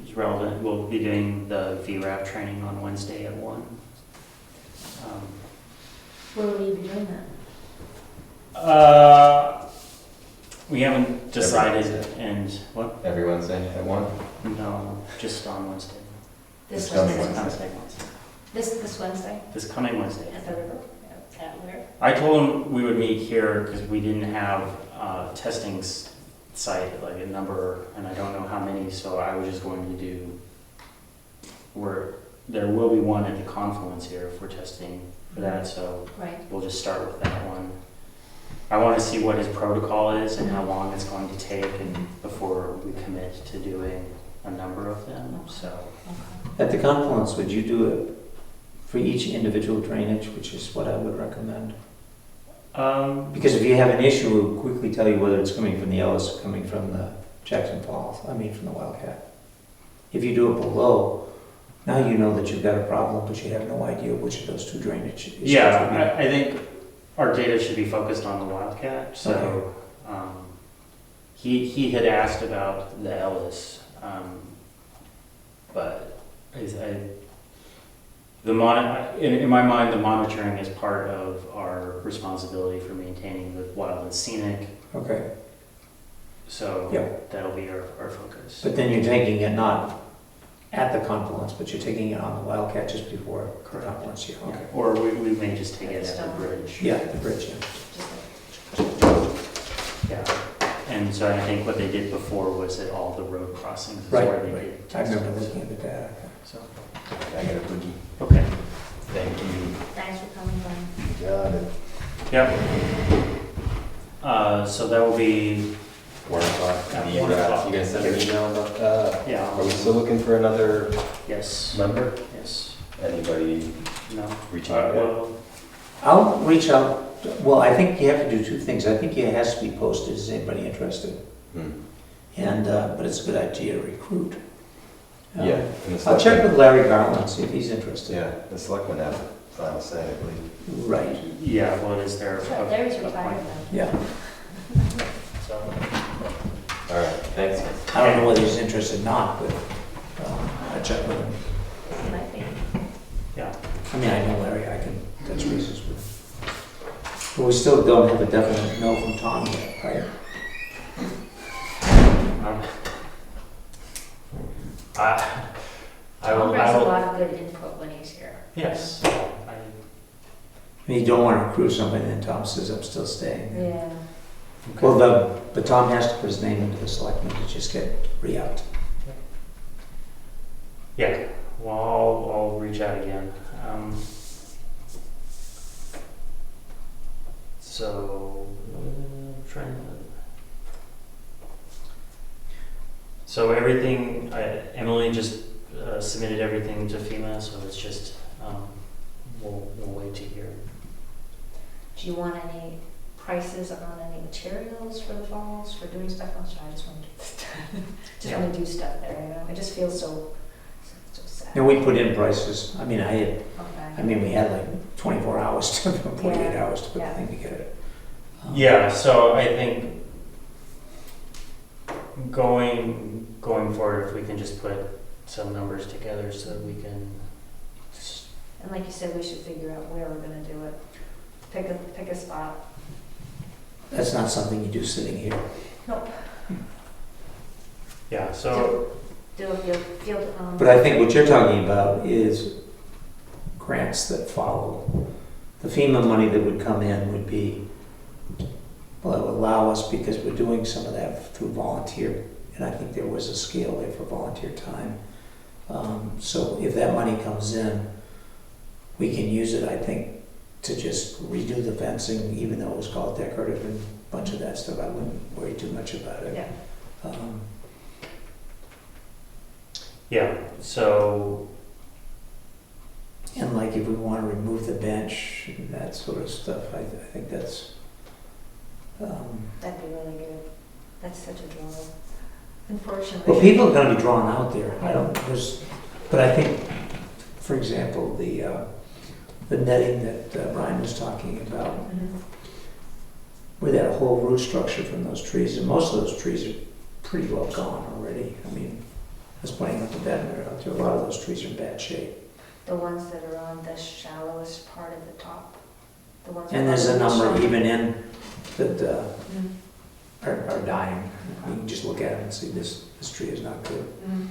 is relevant. We'll be doing the VRAP training on Wednesday at 1.
Where will you be doing that?
We haven't decided,
Wednesday.
and what?
Every Wednesday at 1?
No, just on Wednesday.
This coming
Wednesday?
Wednesday.
This Wednesday?
This coming Wednesday.
At the river? At where?
I told him we would meet here because we didn't have a testing site, like a number, and I don't know how many, so I was just going to do where there will be one at the confluence here if we're testing for that, so
Right.
we'll just start with that one. I want to see what his protocol is and how long it's going to take and before we commit to doing a number of them, so.
Okay.
At the confluence, would you do it for each individual drainage, which is what I would recommend? Because if you have an issue, we'll quickly tell you whether it's coming from the Ellis or coming from the Jackson Falls, from the Wildcat. If you do it below, now you know that you've got a problem, but you have no idea which of those two drainage issues would be.
Yeah, I think our data should be focused on the Wildcat, so, he had asked about the Ellis, but in my mind, the monitoring is part of our responsibility for maintaining the wild and scenic,
Okay,
so
Yeah.
that'll be our focus.
but then you're taking it not at the confluence, but you're taking it on the Wildcat just before the confluence, yeah,
Yeah,
okay.
or we may just take it at the
Stone.
bridge.
Yeah, the bridge, yeah.
Yeah, and so I think what they did before was at all the road crossings is
Right,
where they
right.
did
I remember
testing.
looking at the data.
So,
I got a boogie.
okay,
Thank you.
Thanks for coming by.
Got it.
yep. So that will be,
1 o'clock.
At
You
1 o'clock.
guys sent an email about that?
yeah.
Are we still looking for another
Yes,
member?
yes,
Anybody
no.
reaching out?
Well,
I'll reach out, well, I think you have to do two things. I think it has to be posted, is anybody interested?
Hmm.
And, but it's a good idea to recruit.
Yeah. and the
I'll check
selectmen-
with Larry Garland, see if he's interested.
Yeah, the selectmen have final say, I believe.
Right,
Yeah, well, is there?
That's right, Larry's retired now.
yeah.
So,
All right, thanks.
I don't know whether he's interested or not, but I'll check with him.
He might be.
yeah.
I mean, I know Larry, I can touch bases with him. But we still don't have a definite no from Tom yet, right?
Um, I
Tom
will,
brings
I
a
will,
lot of good input when he's here.
yes.
I mean, you don't want to recruit somebody, then Tom says, I'm still staying.
Yeah.
Well, but Tom has to put his name into the selectmen to just get re-upped.
Yeah, well, I'll reach out again. So, trying to. So everything, Emily just submitted everything to FEMA, so it's just, we'll wait to hear.
Do you want any prices on any materials for the falls, for doing stuff? I'm sorry, I just want to get this done. Just want to do stuff there, you know? It just feels so sad.
And we put in prices. I mean,
Okay.
we had like 24 hours to, 48
Yeah.
hours to put
Yeah.
the thing together.
Yeah, so I think going forward, if we can just put some numbers together so that we can.
And like you said, we should figure out where we're gonna do it. Pick a spot.
That's not something you do sitting here.
Nope.
Yeah, so,
Do a field,
But I think what you're talking about is grants that follow. The FEMA money that would come in would be, well, it would allow us, because we're doing some of that through volunteer, and I think there was a scale there for volunteer time. So if that money comes in, we can use it, I think, to just redo the fencing, even though it was called decorative and a bunch of that stuff. I wouldn't worry too much about it.
yeah.
yeah, so,
And like if we want to remove the bench and that sort of stuff, I think that's,
That'd be really good. That's such a draw. Unfortunately.
well, people are gonna be drawn out there. But I think, for example, the netting that Brian was talking about,
Mhm.
where that whole root structure from those trees, and most of those trees are pretty well gone already. I mean, I was pointing out to Ben, a lot of those trees are in bad shape.
The ones that are on the shallowest part of the top. The ones.
And there's a number even in that
Mhm.
are dying. You can just look at them and see this tree is not good.
Mhm.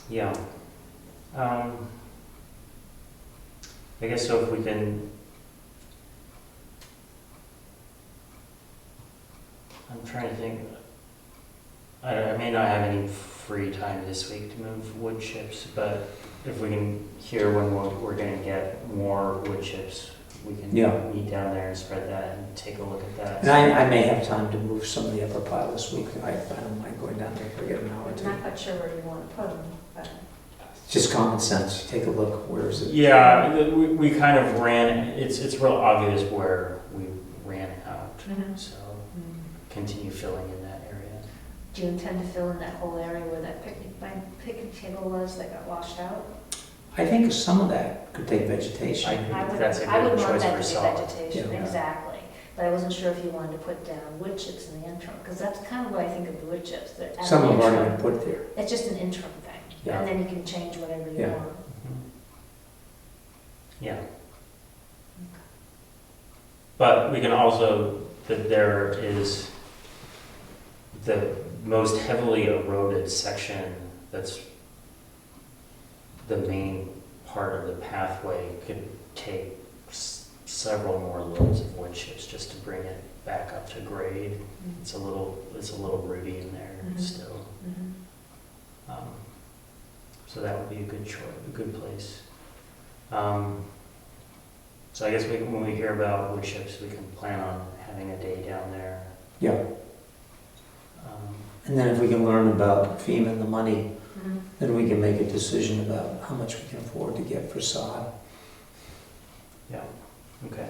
yeah. I guess so if we can. I'm trying to think. I may not have any free time this week to move wood chips, but if we can hear when we're gonna get more wood chips, we can
Yeah.
meet down there and spread that and take a look at that.
And I may have time to move some of the upper pile this week. I don't mind going down there for an hour or
I'm
two.
not quite sure where you want to put them, but.
Just common sense. You take a look. Where is it?
Yeah, we kind of ran, it's real obvious where we ran out,
Mhm.
so continue filling in that area.
Do you intend to fill in that whole area where that picnic table was that got washed out?
I think some of that could take vegetation.
I think that's a
I would
good
want
choice
that
for
to be
solid.
vegetation,
Yeah.
exactly. But I wasn't sure if you wanted to put down wood chips in the interim, because that's kind of what I think of the wood chips. They're at
Some
an
have already
interim.
been put there.
It's just an interim thing,
Yeah.
and then you can change whatever you
Yeah.
want.
Yeah. But we can also, that there is the most heavily eroded section that's the main part of the pathway could take several more loads of wood chips just to bring it back up to grade. It's a little rooty in there
Mhm.
still.
Mhm.
So that would be a good choice, a good place. So I guess when we hear about wood chips, we can plan on having a day down there.
Yeah. And then if we can learn about FEMA and the money,
Mhm.
then we can make a decision about how much we can afford to get for sod.
Okay.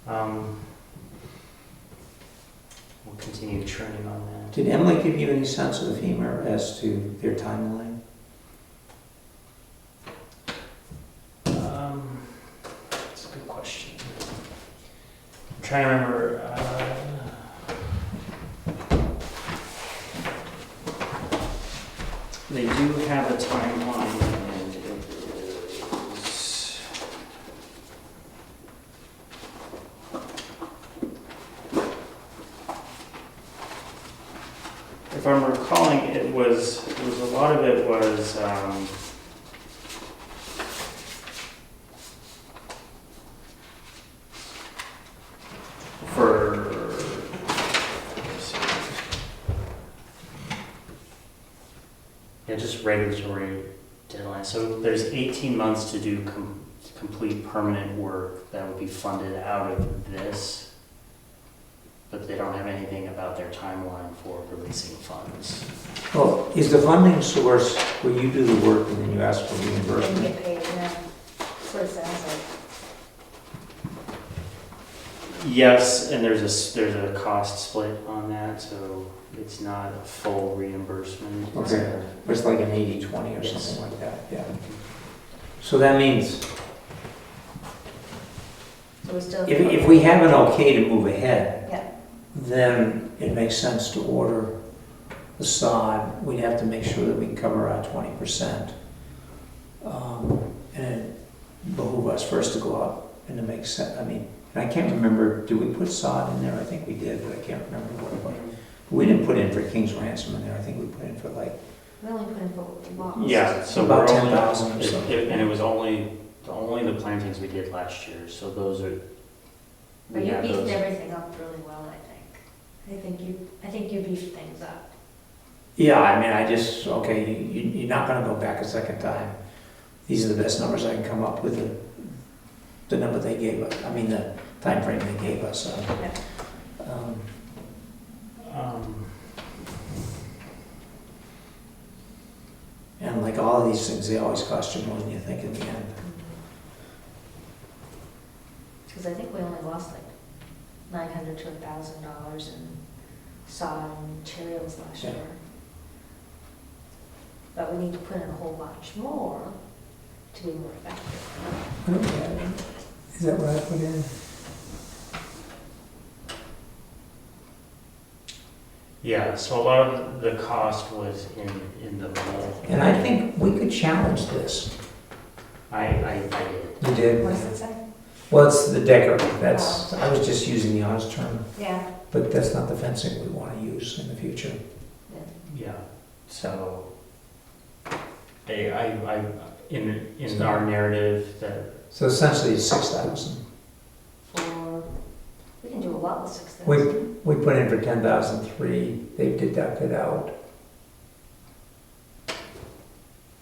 We'll continue churning on that.
Did Emily give you any sense of FEMA as to their timeline?
That's a good question. I'm trying to remember. They do have a timeline, and it is. If I'm recalling, it was a lot of it was. Yeah, just regulatory deadline. So there's 18 months to do complete permanent work that would be funded out of this, but they don't have anything about their timeline for releasing funds.
Well, is the funding source where you do the work and then you ask for
And
reimbursement?
get paid, yeah. That's what it sounds like.
Yes, and there's a cost split on that, so it's not a full reimbursement.
Okay. It's like an 80-20 or
Yes.
something like that, yeah. So that means
So we're still.
if we have an okay to move ahead,
Yeah.
then it makes sense to order the sod. We'd have to make sure that we can cover our 20%. And it behooves us first to go out and to make sense. I mean, and I can't remember, did we put sod in there? I think we did, but I can't remember what it was. We didn't put in for King's Ransom in there. I think we put in for like,
We only put in for lots.
Yeah, so
About
we're only-
10,000 or something.
And it was only the plantings we did last year, so those are.
But
we
you
have
beefed
those.
everything up really well, I think you beefed things up.
yeah, I mean, I just, okay, you're not gonna go back a second time. These are the best numbers I can come up with, the number they gave us, I mean, the time frame they gave us, so. And like all of these things, they always cost you more than you think in the end.
Because I think we only lost like $900 to $1,000 in sod and materials last
Yeah.
year. But we need to put in a whole bunch more to be more effective.
Is that what I put in?
Yeah, so a lot of the cost was in the mold.
And I think we could challenge this.
I did.
You did?
What does it say?
Well, it's the decorative, that's, I was just using the honest term,
Yeah.
but that's not the fencing we want to use in the future.
Yeah, so in our narrative that
So essentially it's 6,000.
We can do a lot with 6,000.
We put in for 10,003, they've deducted out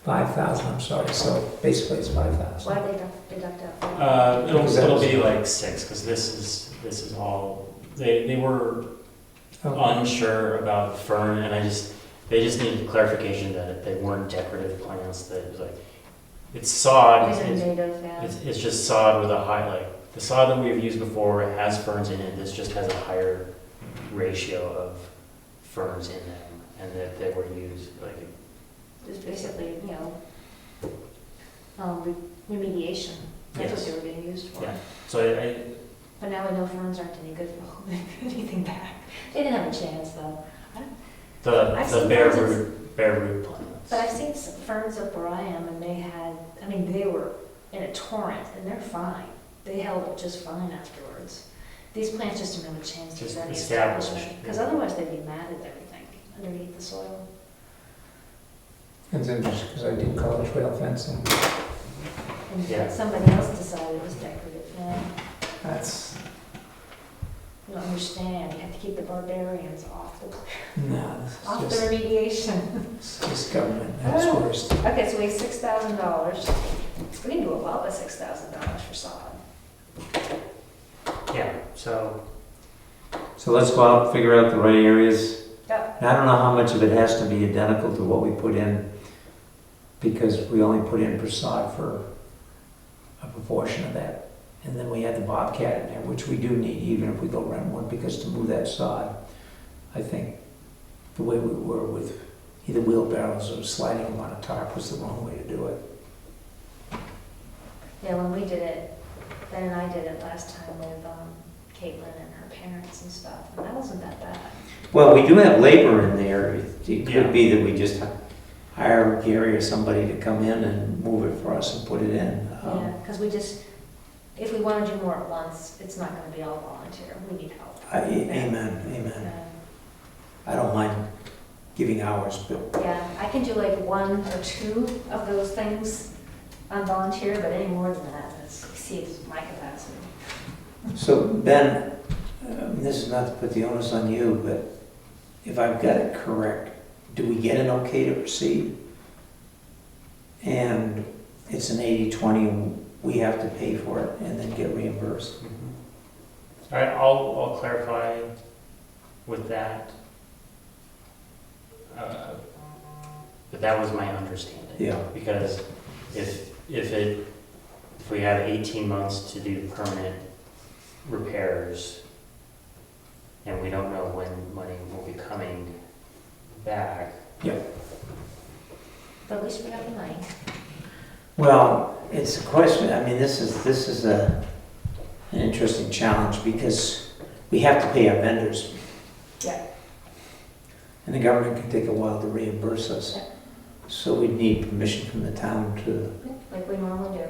5,000, I'm sorry, so basically it's 5,000.
Why did they deduct out?
it'll be like 6, because this is all, they were
Okay.
unsure about fern, and they just needed clarification that they weren't decorative plants, that it was like, it's sod,
These are
it's,
native, yeah.
it's just sod with a high, like, the sod that we've used before has ferns in it, this just has a higher ratio of ferns in them, and that they were used, like,
Just basically, remediation. That's what
Yes.
they were being used for.
Yeah. so
But now we know ferns aren't any good for holding anything back. They didn't have a chance though. I've
the
seen
bare
ferns
root plants.
But I've seen some ferns up where I am and they were in a torrent and they're fine. They held up just fine afterwards. These plants just didn't have a chance to
Just
get any
established,
establishment. Because
yeah.
otherwise they'd be matted everything underneath the soil.
It's interesting, because I did call it trail fencing.
And
Yeah.
somebody else decided it was decorative. Yeah.
That's,
You don't understand. You have to keep the barbarians off the
no,
off
this
the
is
remediation.
just government at its worst.
Okay, so we have $6,000. We can do a lot with $6,000 for sod.
Yeah, so,
So let's go out, figure out the right areas.
Yep.
And I don't know how much of it has to be identical to what we put in, because we only put in for sod for a proportion of that And then we had the Bobcat in there, which we do need, even if we go rent one, because to move that sod, I think the way we were with either wheelbarrows or sliding them on a tarp was the wrong way to do it.
Yeah, when we did it, Ben and I did it last time with Caitlin and her parents and stuff, and that wasn't that bad.
Well, we do have labor in there. It
Yeah.
could be that we just hire Gary or somebody to come in and move it for us and put it in.
Yeah, because we just, if we want to do more at once, it's not going to be all volunteer. We need help.
Amen. I don't mind giving hours, but
Yeah, I can do like 1 or 2 of those things on volunteer, but any more than that, that exceeds my capacity.
so Ben, this is not to put the onus on you, but if I've got it correct, do we get an okay to proceed? And it's an 80-20, and we have to pay for it and then get reimbursed.
All right, I'll clarify with that. But that was my understanding.
Yeah.
Because if we have 18 months to do permanent repairs, and we don't know when money will be coming back.
But at least we have the money.
Well, it's a question, I mean, this is an interesting challenge because we have to pay our vendors.
Yeah.
And the government can take a while to reimburse us.
Yeah.
So we need permission from the town to,
Like we normally do.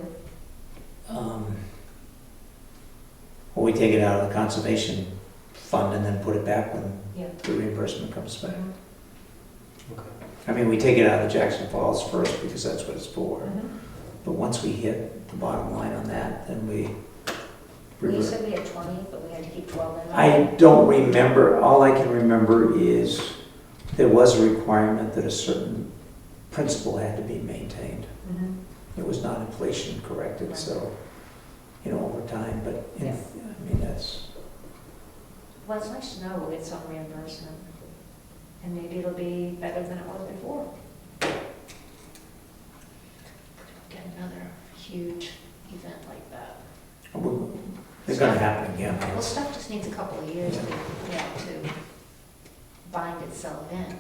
or we take it out of the conservation fund and then put it back when
Yeah.
the reimbursement comes back.
Okay.
I mean, we take it out of Jackson Falls first because that's what it's for.
Mhm.
But once we hit the bottom line on that, then we
We
revert.
said we had 20, but we had to keep 12 in.
I don't remember, all I can remember is there was a requirement that a certain principle had to be maintained.
Mhm.
It was not inflation corrected, so, over time, but,
Yeah.
I mean, that's,
Well, it's nice to know we'll get some reimbursement, and maybe it'll be better than it was before. Get another huge event like that.
it's gonna happen again.
Well, stuff just needs a couple of years to bind itself in,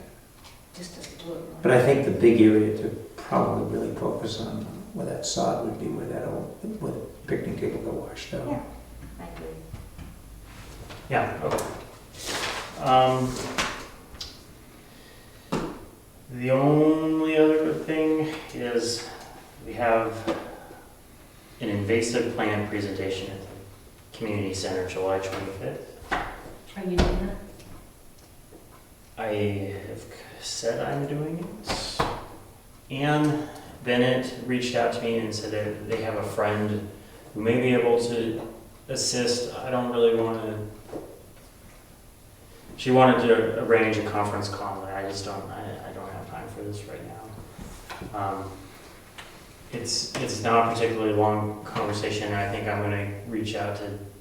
just to do it.
But I think the big area to probably really focus on where that sod would be, where that where the picnic table got washed out.
Yeah, I agree.
Yeah, okay. The only other thing is we have an invasive plant presentation at the community center July 25th.
Are you doing that?
I have said I'm doing it. Ann Bennett reached out to me and said that they have a friend who may be able to assist. I don't really want to. She wanted to arrange a conference call, and I just don't. I don't have time for this right now. It's not a particularly long conversation. I think I'm going to reach out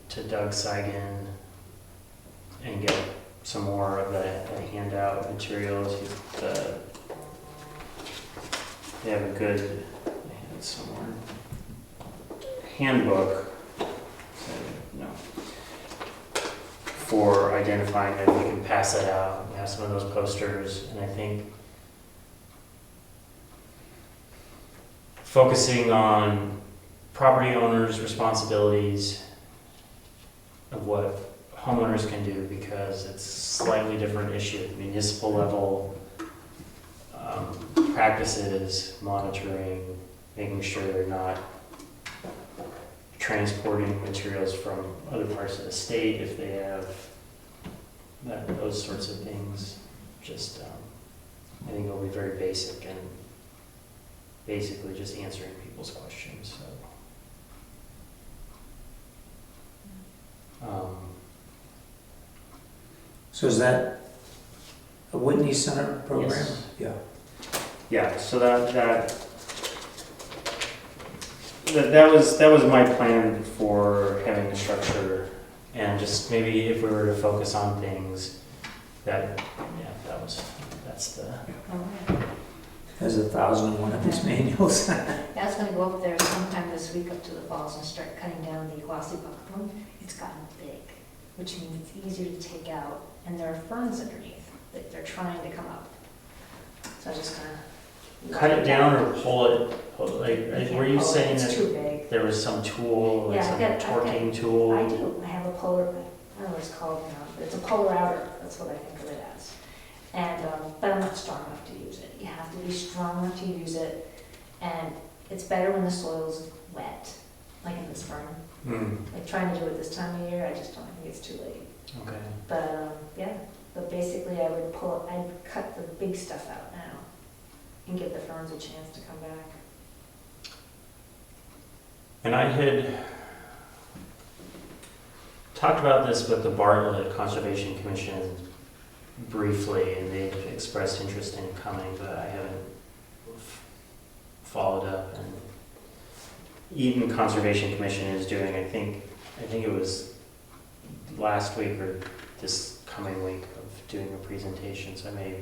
to Doug Seigan and get some more of the handout materials. They have a good, I have it somewhere, handbook, for identifying that. We can pass that out. We have some of those posters, and I think focusing on property owners' responsibilities of what homeowners can do, because it's a slightly different issue at the municipal level. Practices, monitoring, making sure they're not transporting materials from other parts of the state if they have those sorts of things. Just, I think it'll be very basic and basically just answering people's questions.
So is that a Whitney Center program?
Yes.
Yeah.
Yeah, so that was my plan for having the structure, and just maybe if we were to focus on things that's the.
Oh, yeah.
There's 1,001 of these manuals.
That's was gonna go up there sometime this week up to the falls and start cutting down the glossy buckthorn. It's gotten big, which means it's easier to take out, and there are ferns underneath, that they're trying to come up. So I just kinda.
Cut it down or pull it, like, were you saying
It's
that
too big.
there was some tool, like
Yeah,
some
I've got-
torquing tool?
I do, I have a polar, I don't know what it's called now, but it's a polar outer, that's what I think of it as. And, but I'm not strong enough to use it. You have to be strong enough to use it, and it's better when the soil's wet, like in the spring.
Hmm,
Like trying to do it this time of year, I just don't think it's too late.
okay.
But, yeah, but basically I would I'd cut the big stuff out now and give the ferns a chance to come back.
And I had talked about this with the Bartlett Conservation Commission briefly, and they've expressed interest in coming, but I haven't followed up. And Eden Conservation Commission is doing, I think it was last week or this coming week of doing a presentation, so I may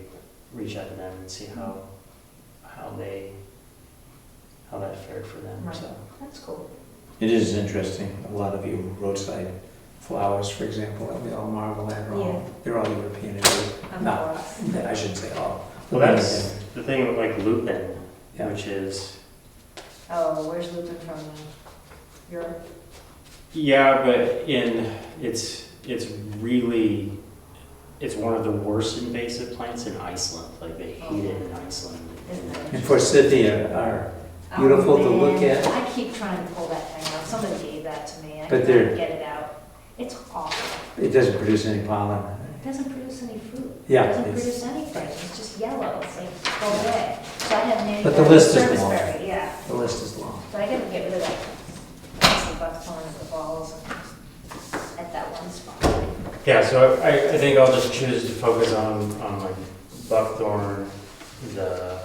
reach out to them and see how that fared for them,
Right.
so.
That's cool.
It is interesting, a lot of you roadside flowers, for example, that we all marvel at,
Yeah.
they're all European in shape. No,
Unfortunately.
I shouldn't say all.
Well, that's the thing with like lupin,
Yeah.
which is,
Oh, where's lupin from? Europe?
yeah, but it's really, it's one of the worst invasive plants in Iceland. Like they hate it in Iceland.
Isn't it?
And forsythia are beautiful to look
man,
at.
I keep trying to pull that thing out. Somebody gave that to me. I
But
can't get it out. It's awful.
It doesn't produce any pollen.
It doesn't produce any fruit.
Yeah,
It doesn't
it's-
produce anything. It's just yellow. It's like, go away. So I have named
But the list is
service
long.
berry, yeah.
The list is long.
So I gotta get rid of that. That's the buckthorn at the balls at that one spot.
Yeah, so I think I'll just choose to focus on like buckthorn, the,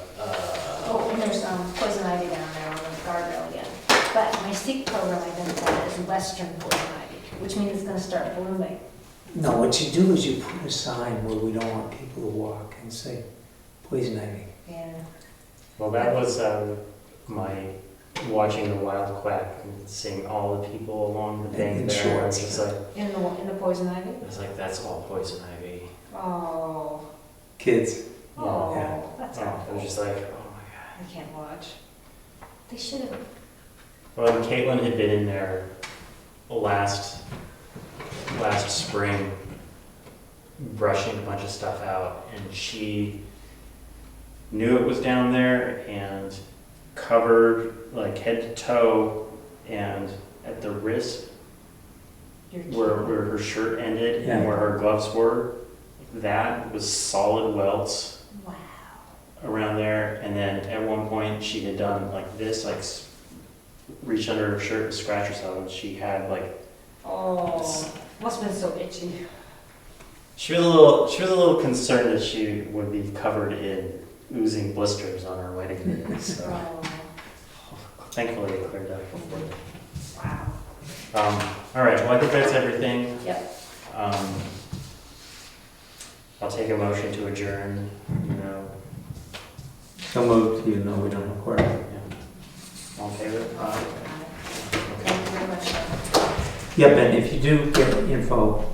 Oh, and there's poison ivy down there on the guardrail again. But my seed program identified as western poison ivy, which means it's gonna start blooming.
No, what you do is you put a sign where we don't want people to walk and say poison ivy.
Yeah.
well, that was my watching the wild quack and seeing all the people along the bank
In
there. It's
shorts.
just like,
In the poison ivy?
it's like, that's all poison ivy.
Oh.
Kids.
Oh,
Yeah.
that's
Oh, it was
awful.
just like, oh my God.
I can't watch. They should have.
Well, and Caitlin had been in there last spring, brushing a bunch of stuff out, and she knew it was down there and covered like head to toe and at the wrist
You're
where her shirt ended
Yeah.
and where her gloves were, that was solid welts
Wow.
around there. And then at one point she had done like this, like reached under her shirt and scratched herself, and she had like,
Oh, must have been so itchy.
she was a little concerned that she would be covered in oozing blisters on her wedding day. So
Oh,
thankfully it cleared up before.
wow.
All right, well, I think that's everything.
Yep.
I'll take a motion to adjourn, you know.
So moved, even though we don't have quorum.
Yeah. All in favor?
Thank you very much.
Yep, and if you do get info